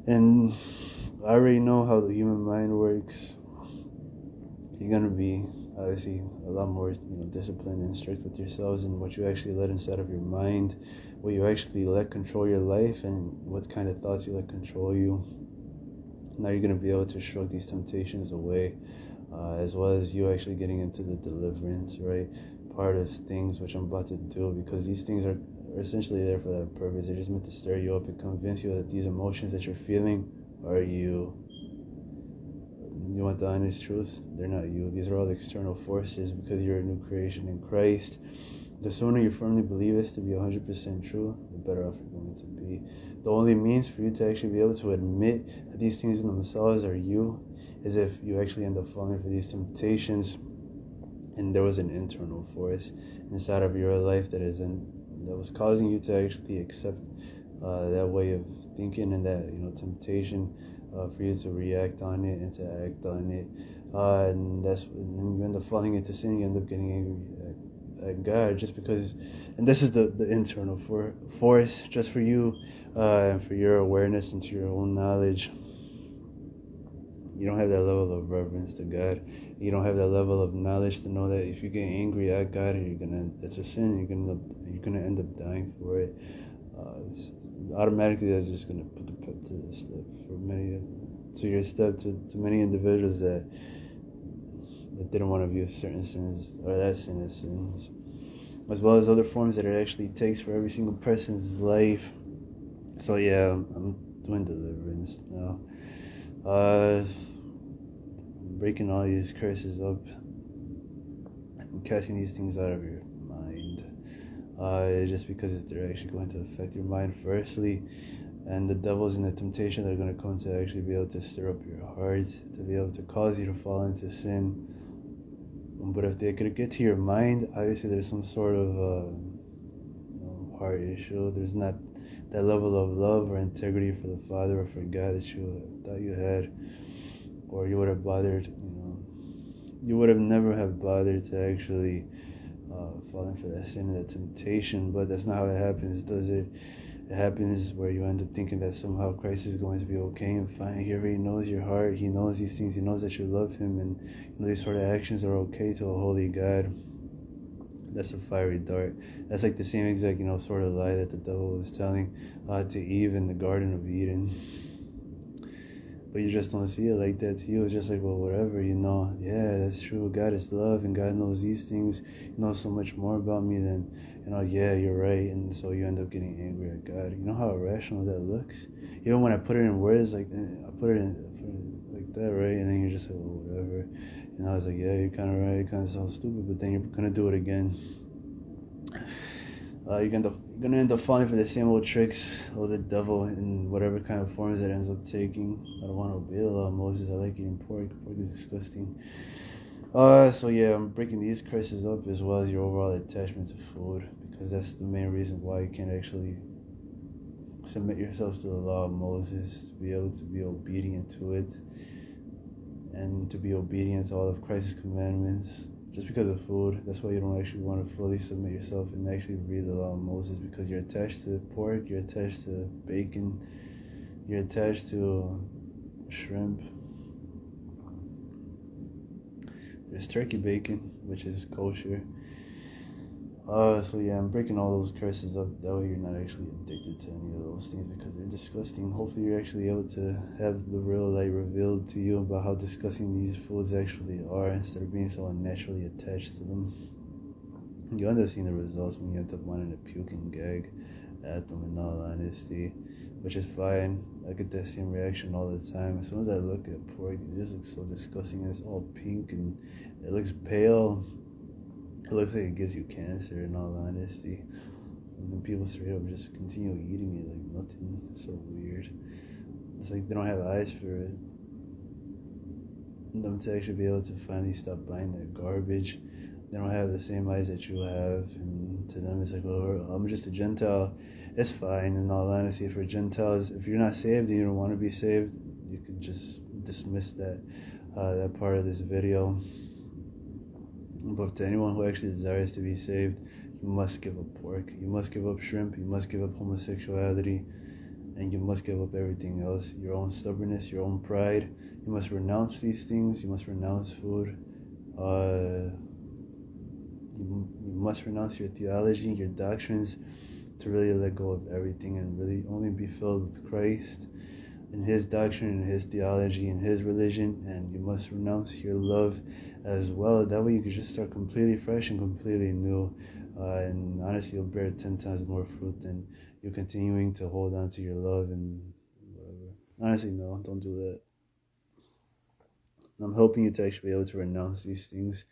And I already know how the human mind works. You're gonna be obviously a lot more disciplined and strict with yourselves, and what you actually let inside of your mind, what you actually let control your life, and what kind of thoughts you let control you. Now you're going to be able to shrug these temptations away, as well as you actually getting into the deliverance, right, part of things, which I'm about to do, because these things are essentially there for that purpose. They're just meant to stir you up and convince you that these emotions that you're feeling are you. You want the honest truth? They're not you. These are all external forces, because you're a new creation in Christ. The sooner you firmly believe this to be 100% true, the better off you're going to be. The only means for you to actually be able to admit that these things in themselves are you is if you actually end up falling for these temptations, and there was an internal force inside of your life that was causing you to actually accept that way of thinking, and that temptation, for you to react on it and to act on it, and then you end up falling into sin. You end up getting angry at God, just because. And this is the internal force, just for you, and for your awareness and to your own knowledge. You don't have that level of reverence to God. You don't have that level of knowledge to know that if you get angry at God, it's a sin. You're gonna end up dying for it. Automatically, that's just gonna put the pep to the step for many individuals that didn't want to view certain sins, or that sin, as sins, as well as other forms that it actually takes for every single person's life. So yeah, I'm doing deliverance now. Breaking all these curses up and casting these things out of your mind, just because they're actually going to affect your mind firstly, and the devils and the temptation that are going to come to actually be able to stir up your heart, to be able to cause you to fall into sin. But if they could get to your mind, obviously there's some sort of heart issue. There's not that level of love or integrity for the Father or for God that you thought you had, or you would have bothered. You would have never have bothered to actually falling for that sin and that temptation. But that's not how it happens, does it? It happens where you end up thinking that somehow Christ is going to be okay and fine. He already knows your heart. He knows these things. He knows that you love him, and these sort of actions are okay to a holy God. That's a fiery dart. That's like the same exact, sort of lie that the devil was telling to Eve in the Garden of Eden. But you just don't see it like that. To you, it's just like, well, whatever, yeah, that's true. God is love, and God knows these things. He knows so much more about me than, yeah, you're right. And so you end up getting angry at God. You know how irrational that looks? Even when I put it in words, like, I put it like that, right? And then you're just like, well, whatever. And I was like, yeah, you're kind of right. It kind of sounds stupid, but then you're gonna do it again. You're gonna end up falling for the same old tricks of the devil in whatever kind of forms it ends up taking. I don't want to obey the law of Moses. I like eating pork. Pork is disgusting. So yeah, I'm breaking these curses up as well as your overall attachment to food, because that's the main reason why you can't actually submit yourself to the law of Moses, to be able to be obedient to it and to be obedient to all of Christ's commandments. Just because of food, that's why you don't actually want to fully submit yourself and actually read the law of Moses, because you're attached to pork, you're attached to bacon, you're attached to shrimp. There's turkey bacon, which is kosher. So yeah, I'm breaking all those curses up. That way you're not actually addicted to any of those things, because they're disgusting. Hopefully you're actually able to have the real light revealed to you about how disgusting these foods actually are, instead of being so unnaturally attached to them. You end up seeing the results when you end up wanting to puke and gag at them, in all honesty, which is fine. I get that same reaction all the time. As soon as I look at pork, it just looks so disgusting. It's all pink and it looks pale. It looks like it gives you cancer, in all honesty. And then people straight up just continue eating it like nothing. It's so weird. It's like they don't have eyes for it. Them to actually be able to finally stop buying that garbage. They don't have the same eyes that you have, and to them it's like, oh, I'm just a Gentile. It's fine, in all honesty, for Gentiles. If you're not saved and you don't want to be saved, you could just dismiss that part of this video. But to anyone who actually desires to be saved, you must give up pork, you must give up shrimp, you must give up homosexuality, and you must give up everything else. Your own stubbornness, your own pride. You must renounce these things. You must renounce food. You must renounce your theology, your doctrines, to really let go of everything and really only be filled with Christ and His doctrine and His theology and His religion. And you must renounce your love as well. That way you can just start completely fresh and completely new. And honestly, you'll bear 10 times more fruit than you continuing to hold on to your love and whatever. Honestly, no, don't do that. I'm helping you to actually be able to renounce these things,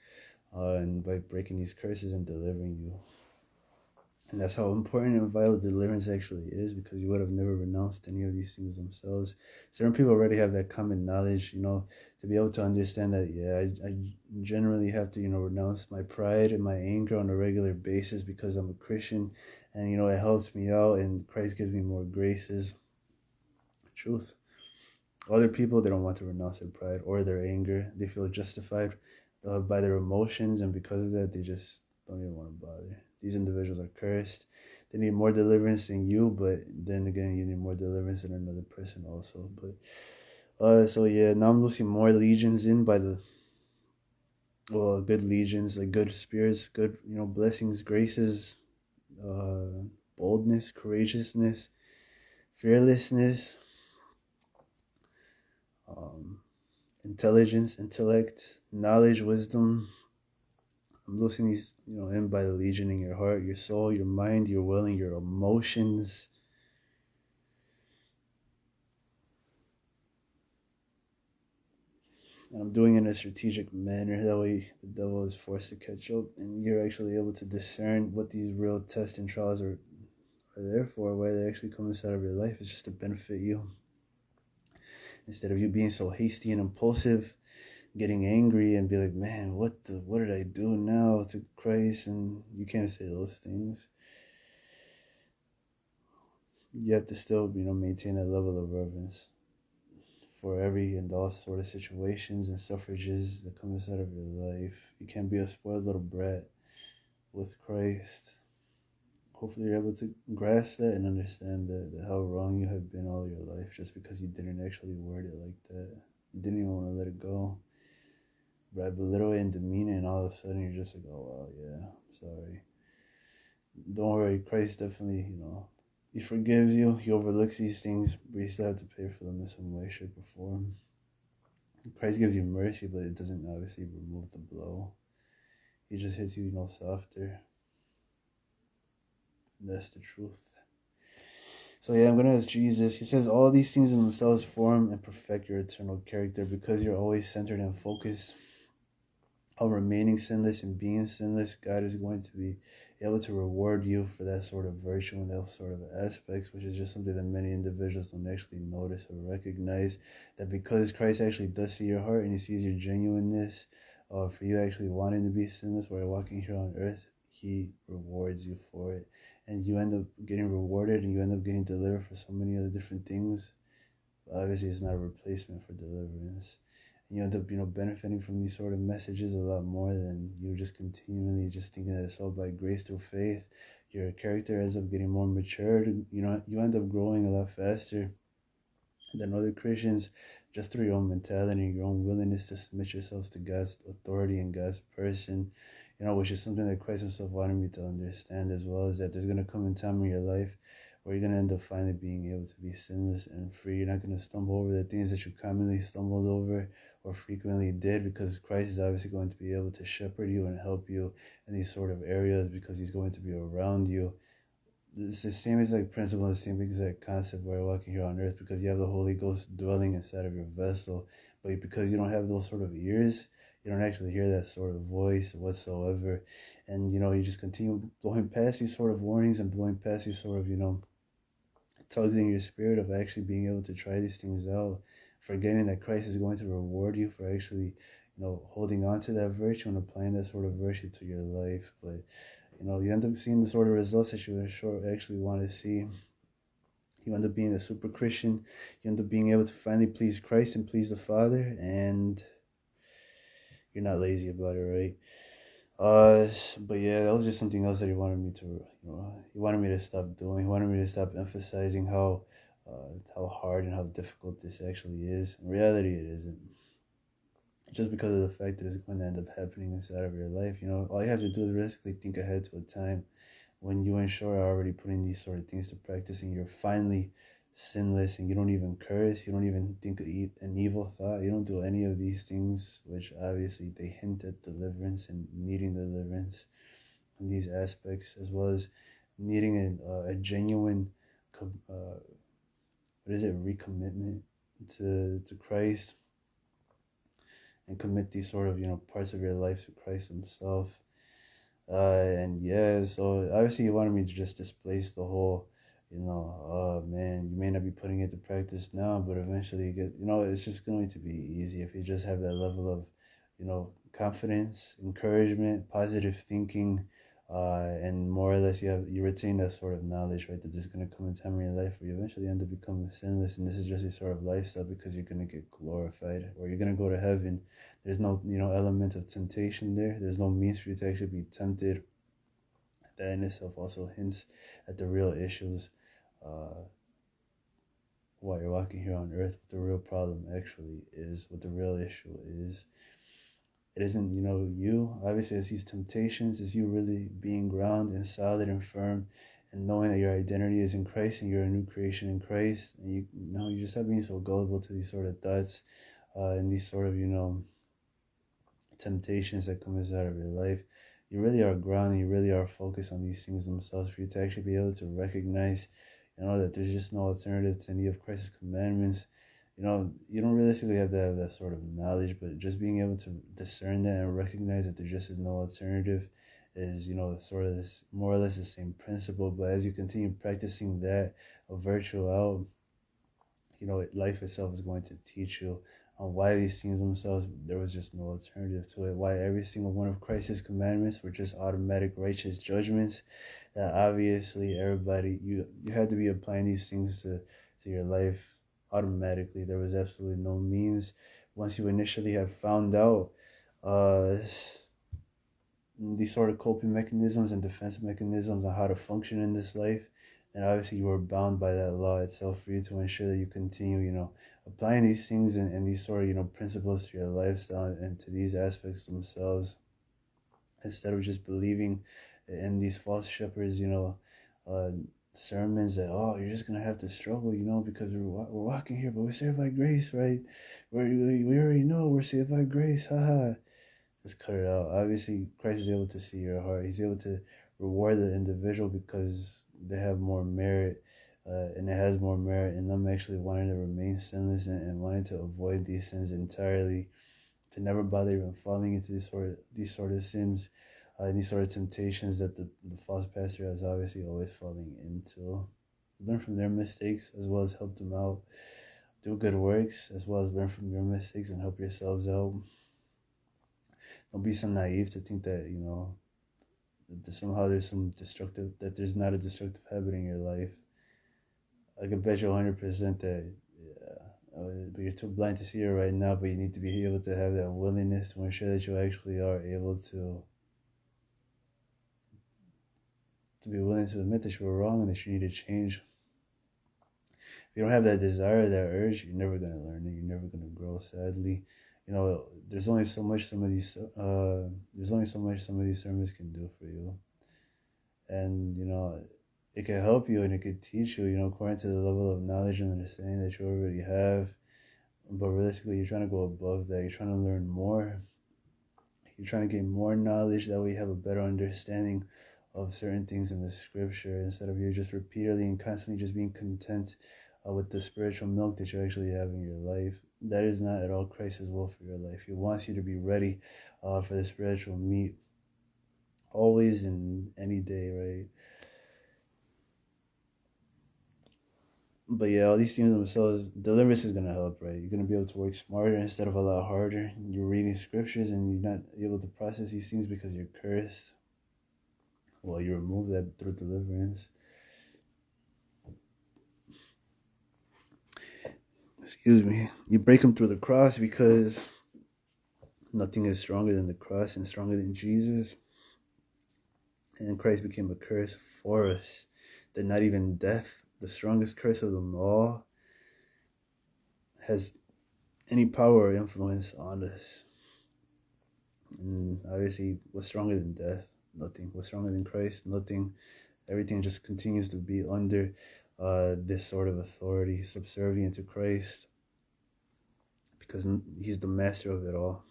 and by breaking these curses and delivering you. And that's how important and vital deliverance actually is, because you would have never renounced any of these things themselves. Certain people already have that common knowledge, to be able to understand that, yeah, I generally have to, renounce my pride and my anger on a regular basis because I'm a Christian, and, it helps me out, and Christ gives me more graces. Truth. Other people, they don't want to renounce their pride or their anger. They feel justified by their emotions, and because of that, they just don't even want to bother. These individuals are cursed. They need more deliverance than you, but then again, you need more deliverance than another person also. But so yeah, now I'm losing more legions in by the good legions, like good spirits, good blessings, graces, boldness, courageousness, fearlessness. Intelligence, intellect, knowledge, wisdom. I'm losing these, in by the legion in your heart, your soul, your mind, your will, and your emotions. And I'm doing it in a strategic manner. That way the devil is forced to catch up, and you're actually able to discern what these real tests and trials are there for, why they actually come inside of your life. It's just to benefit you. Instead of you being so hasty and impulsive, getting angry and be like, man, what did I do now to Christ? And you can't say those things. You have to still, maintain that level of reverence for every and all sort of situations and suffrages that come inside of your life. You can't be a spoiled little brat with Christ. Hopefully you're able to grasp that and understand that how wrong you have been all your life, just because you didn't actually word it like that. You didn't even want to let it go. But I belittle it and demean it, and all of a sudden you're just like, oh wow, yeah, I'm sorry. Don't worry, Christ definitely, He forgives you, He overlooks these things, but you still have to pay for them in some way, shape, or form. Christ gives you mercy, but it doesn't obviously remove the blow. He just hits you, softer. And that's the truth. So yeah, I'm gonna ask Jesus. He says all these things in themselves form and perfect your eternal character because you're always centered and focused on remaining sinless and being sinless. God is going to be able to reward you for that sort of virtue and those sort of aspects, which is just something that many individuals don't actually notice or recognize. That because Christ actually does see your heart and he sees your genuineness, for you actually wanting to be sinless while you're walking here on earth, he rewards you for it. And you end up getting rewarded and you end up getting delivered for so many other different things. Obviously, it's not a replacement for deliverance. And you end up, benefiting from these sort of messages a lot more than you just continually just thinking that it's all by grace through faith. Your character ends up getting more matured. You end up growing a lot faster than other Christians just through your own mentality, your own willingness to submit yourselves to God's authority and God's person, which is something that Christ himself wanted me to understand as well, is that there's going to come a time in your life where you're going to end up finally being able to be sinless and free. You're not going to stumble over the things that you commonly stumbled over or frequently did, because Christ is obviously going to be able to shepherd you and help you in these sort of areas because he's going to be around you. It's the same exact principle, the same exact concept where you're walking here on earth, because you have the Holy Ghost dwelling inside of your vessel. But because you don't have those sort of ears, you don't actually hear that sort of voice whatsoever. And, you just continue blowing past these sort of warnings and blowing past these sort of, tugs in your spirit of actually being able to try these things out, forgetting that Christ is going to reward you for actually, holding on to that virtue and applying that sort of virtue to your life. But you end up seeing the sort of results that you actually want to see. You end up being a super Christian. You end up being able to finally please Christ and please the Father, and you're not lazy about it, right? But yeah, that was just something else that he wanted me to, he wanted me to stop doing. He wanted me to stop emphasizing how hard and how difficult this actually is. In reality, it isn't. Just because of the fact that it's going to end up happening inside of your life, all you have to do is realistically think ahead to a time when you and Shore are already putting these sort of things to practice and you're finally sinless and you don't even curse, you don't even think of an evil thought, you don't do any of these things, which obviously they hint at deliverance and needing deliverance in these aspects, as well as needing a genuine, recommitment to Christ, and commit these sort of, parts of your life to Christ himself. And yeah, so obviously you wanted me to just displace the whole, oh man, you may not be putting it to practice now, but eventually you get, it's just going to be easy if you just have that level of, confidence, encouragement, positive thinking, and more or less you retain that sort of knowledge, right? That there's going to come a time in your life where you eventually end up becoming sinless, and this is just a sort of lifestyle because you're going to get glorified or you're going to go to heaven. There's no, element of temptation there. There's no means for you to actually be tempted. That in itself also hints at the real issues while you're walking here on earth. What the real problem actually is, what the real issue is. It isn't, you. Obviously, it's these temptations. It's you really being grounded and solid and firm and knowing that your identity is in Christ and you're a new creation in Christ. And you just stop being so gullible to these sort of thoughts and these sort of, temptations that come out of your life. You really are grounded, you really are focused on these things themselves for you to actually be able to recognize, that there's just no alternative to any of Christ's commandments. You don't realistically have to have that sort of knowledge, but just being able to discern that and recognize that there just is no alternative is, sort of this, more or less the same principle. But as you continue practicing that a virtue out, life itself is going to teach you on why these things themselves, there was just no alternative to it. Why every single one of Christ's commandments were just automatic righteous judgments that obviously everybody, you had to be applying these things to your life automatically. There was absolutely no means. Once you initially have found out uh, these sort of coping mechanisms and defense mechanisms on how to function in this life, and obviously you are bound by that law itself for you to ensure that you continue, applying these things and these sort of, principles to your lifestyle and to these aspects themselves, instead of just believing in these false shepherds, uh, sermons that, oh, you're just going to have to struggle, because we're walking here, but we're saved by grace, right? We already know we're saved by grace, haha. Just cut it out. Obviously, Christ is able to see your heart. He's able to reward the individual because they have more merit and it has more merit in them actually wanting to remain sinless and wanting to avoid these sins entirely, to never bother even falling into these sort of sins, and these sort of temptations that the false pastor is obviously always falling into. Learn from their mistakes as well as help them out. Do good works as well as learn from your mistakes and help yourselves out. Don't be so naive to think that that somehow there's not a destructive habit in your life. I can bet you 100% that, but you're too blind to see it right now. But you need to be able to have that willingness to ensure that you actually are able to be willing to admit that you were wrong and that you need to change. If you don't have that desire, that urge, you're never gonna learn it. You're never gonna grow. Sadly, there's only so much some of these sermons can do for you, and it can help you and it can teach you, according to the level of knowledge and understanding that you already have. But realistically, you're trying to go above that. You're trying to learn more. You're trying to gain more knowledge. That way, you have a better understanding of certain things in the scripture instead of you just repeatedly and constantly just being content with the spiritual milk that you actually have in your life. That is not at all Christ's will for your life. He wants you to be ready for the spiritual meat always and any day, right? But yeah, all these things themselves, deliverance is gonna help, right? You're gonna be able to work smarter instead of a lot harder. You're reading scriptures and you're not able to process these things because you're cursed. Well, you remove that through deliverance. Excuse me. You break them through the cross because nothing is stronger than the cross and stronger than Jesus. And Christ became a curse for us. That not even death, the strongest curse of them all, has any power or influence on us. And obviously, what's stronger than death? Nothing. What's stronger than Christ? Nothing. Everything just continues to be under this sort of authority, subservient to Christ, because he's the master of it all.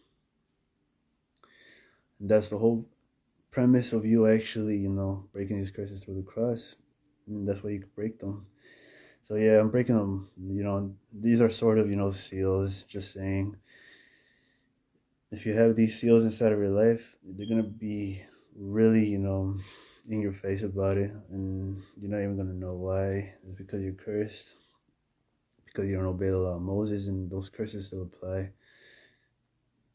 And that's the whole premise of you actually, breaking these curses through the cross. And that's why you can break them. So yeah, I'm breaking them. These are sort of, seals, just saying. If you have these seals inside of your life, they're going to be really, in your face about it. And you're not even going to know why. It's because you're cursed. Because you don't obey the law of Moses, and those curses still apply.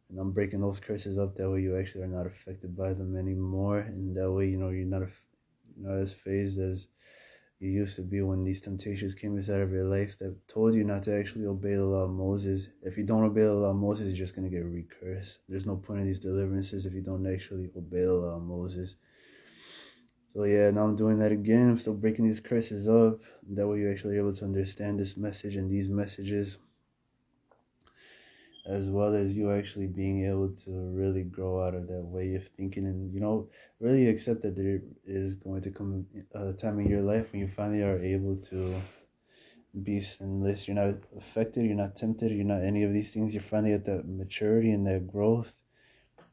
And I'm breaking those curses up. That way you actually are not affected by them anymore. And that way, you're not as phased as you used to be when these temptations came inside of your life that told you not to actually obey the law of Moses. If you don't obey the law of Moses, you're just going to get recursed. There's no point in these deliverances if you don't actually obey the law of Moses. So yeah, now I'm doing that again. I'm still breaking these curses up. That way you're actually able to understand this message and these messages, as well as you actually being able to really grow out of that way of thinking and, really accept that there is going to come a time in your life when you finally are able to be sinless. You're not affected, you're not tempted, you're not any of these things. You're finally at that maturity and that growth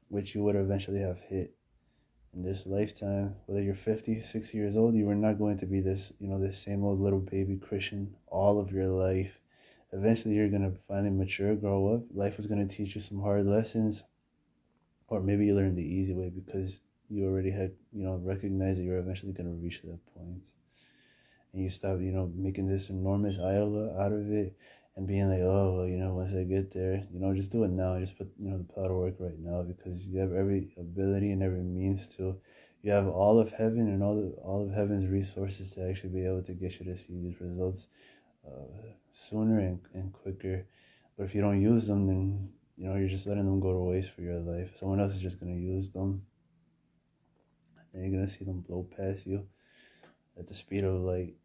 which you would eventually have hit in this lifetime. Whether you're 50, 60 years old, you are not going to be this same old little baby Christian all of your life. Eventually, you're going to finally mature, grow up. Life is going to teach you some hard lessons. Or maybe you learn the easy way because you already had, recognized that you're eventually going to reach that point. And you stop, making this enormous idol out of it and being like, oh, well, once I get there, just do it now. Just put, the plow to work right now because you have every ability and every means to. You have all of heaven and all of heaven's resources to actually be able to get you to see these results sooner and quicker. But if you don't use them, then you're just letting them go to waste for your life. Someone else is just going to use them, and you're going to see them blow past you at the speed of light.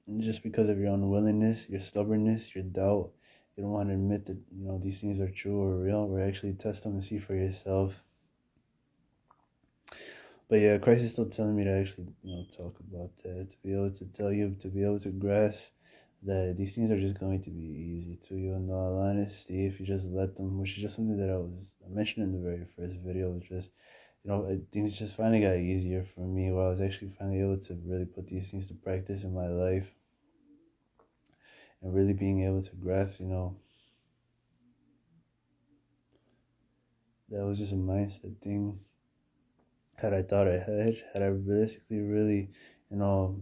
And just because of your unwillingness, your stubbornness, your doubt, you don't want to admit that these things are true or real, or actually test them and see for yourself. But yeah, Christ is still telling me to actually talk about that, to be able to tell you, to be able to grasp that these things are just going to be easy to you in all honesty if you just let them, which is just something that I mentioned in the very first video, which was, things just finally got easier for me where I was actually finally able to really put these things to practice in my life. and really being able to grasp, that was just a mindset thing. Had I thought ahead, had I realistically really, you know,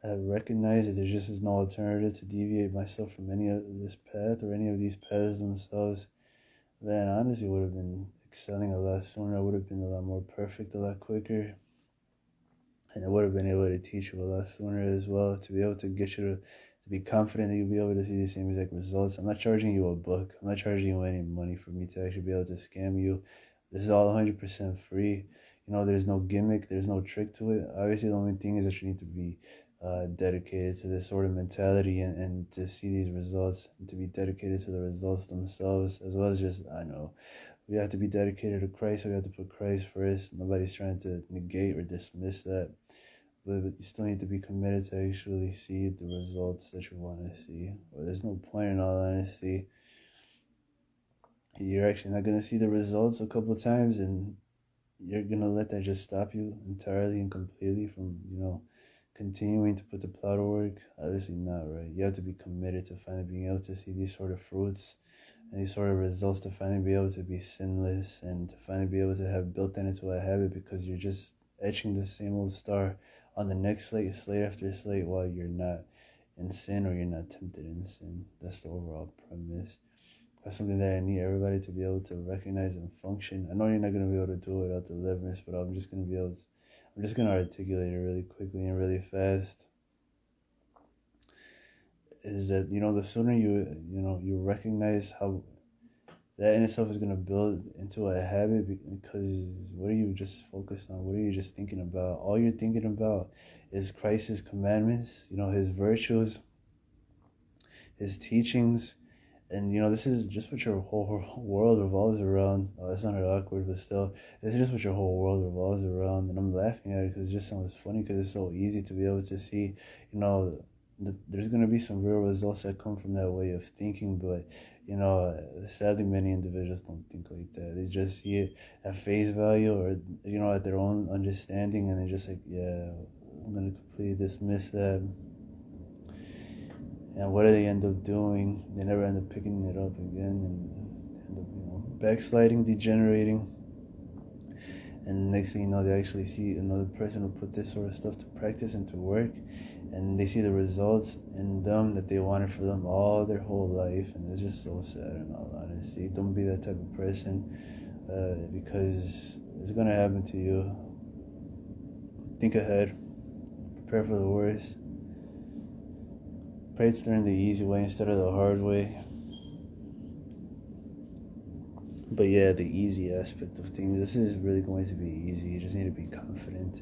I recognize that there just is no alternative to deviate myself from any of this path or any of these paths themselves, then honestly would have been excelling a lot sooner. I would have been a lot more perfect, a lot quicker, and I would have been able to teach you a lot sooner as well, to be able to get you to be confident that you'll be able to see the same exact results. I'm not charging you a buck. I'm not charging you any money for me to actually be able to scam you. This is all 100% free. There's no gimmick. There's no trick to it. Obviously, the only thing is that you need to be dedicated to this sort of mentality, and to see these results, and to be dedicated to the results themselves, as well as just, I know, we have to be dedicated to Christ. So we have to put Christ first. Nobody's trying to negate or dismiss that. But you still need to be committed to actually see the results that you want to see. Or there's no point, in all honesty. You're actually not going to see the results a couple of times, and you're going to let that just stop you entirely and completely from, continuing to put the plow to work. Obviously not, right? You have to be committed to finally being able to see these sort of fruits and these sort of results, to finally be able to be sinless, and to finally be able to have built that into a habit, because you're just etching the same old star on the next slate after slate, while you're not in sin, or you're not tempted in sin. That's the overall premise. That's something that I need everybody to be able to recognize and function. I know you're not going to be able to do it without deliverance, but I'm just going to be able to, I'm just going to articulate it really quickly and really fast. Is that, the sooner you recognize how that in itself is going to build into a habit, because what are you just focused on? What are you just thinking about? All you're thinking about is Christ's commandments, his virtues, his teachings. And this is just what your whole world revolves around. Oh, that's not awkward, but still, this is just what your whole world revolves around. And I'm laughing at it because it just sounds funny, because it's so easy to be able to see, there's going to be some real results that come from that way of thinking. But, sadly, many individuals don't think like that. They just see it at face value, or, at their own understanding. And they're just like, yeah, I'm going to completely dismiss that. And what do they end up doing? They never end up picking it up again, and end up, backsliding, degenerating. And next thing you know, they actually see another person who put this sort of stuff to practice and to work, and they see the results in them that they wanted for them all their whole life. And it's just so sad, in all honesty. Don't be that type of person, because it's gonna happen to you. Think ahead, prepare for the worst. Pray to learn the easy way instead of the hard way. But yeah, the easy aspect of things, this is really going to be easy. You just need to be confident.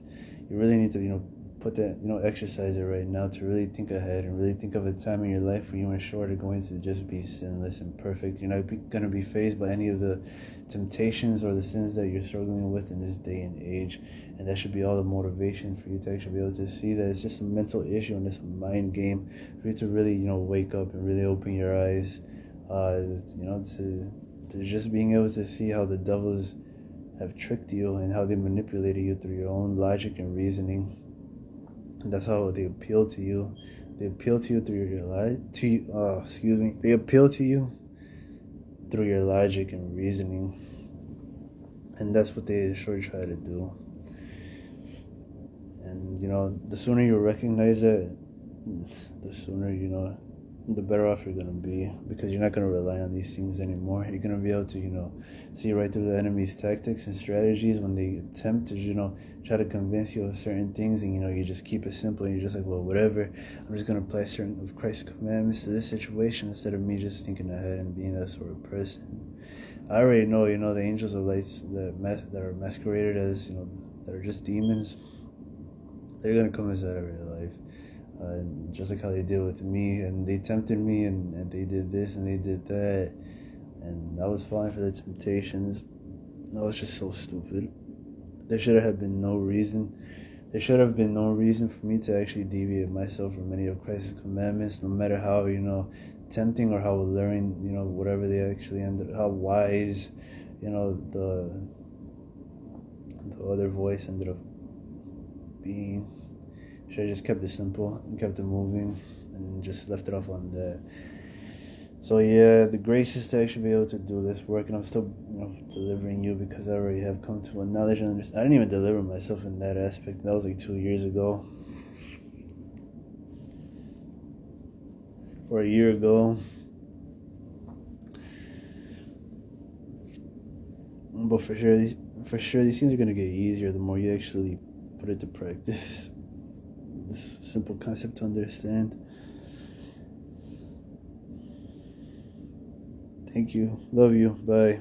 You really need to, put that, exercise it right now, to really think ahead and really think of a time in your life where you and short are going to just be sinless and perfect. You're not going to be faced by any of the temptations or the sins that you're struggling with in this day and age. And that should be all the motivation for you to actually be able to see that it's just a mental issue and it's a mind game, for you to really, wake up and really open your eyes, to just being able to see how the devils have tricked you and how they manipulated you through your own logic and reasoning. And that's how they appeal to you. They appeal to you through your They appeal to you through your logic and reasoning, and that's what they sure try to do. And the sooner you recognize it, the sooner the better off you're going to be, because you're not going to rely on these things anymore. You're going to be able to see right through the enemy's tactics and strategies when they attempt to try to convince you of certain things. And you just keep it simple, and you're just like, well, whatever, I'm just going to apply certain of Christ's commandments to this situation, instead of me just thinking ahead and being that sort of person. I already know the angels of light that are masqueraded as that are just demons. They're going to come inside of your life. Just like how they did with me, and they tempted me, and they did this and they did that, and I was falling for the temptations. I was just so stupid. There should have been no reason. There should have been no reason for me to actually deviate myself from any of Christ's commandments, no matter how tempting or how alluring whatever they actually ended, how wise the other voice ended up being. Should have just kept it simple and kept it moving and just left it off on that. So yeah, the grace is to actually be able to do this work, and I'm still, delivering you because I already have come to a knowledge and understand. I didn't even deliver myself in that aspect. That was like 2 years ago, or a year ago. But for sure, these things are gonna get easier the more you actually put it to practice. This simple concept to understand. Thank you. Love you. Bye.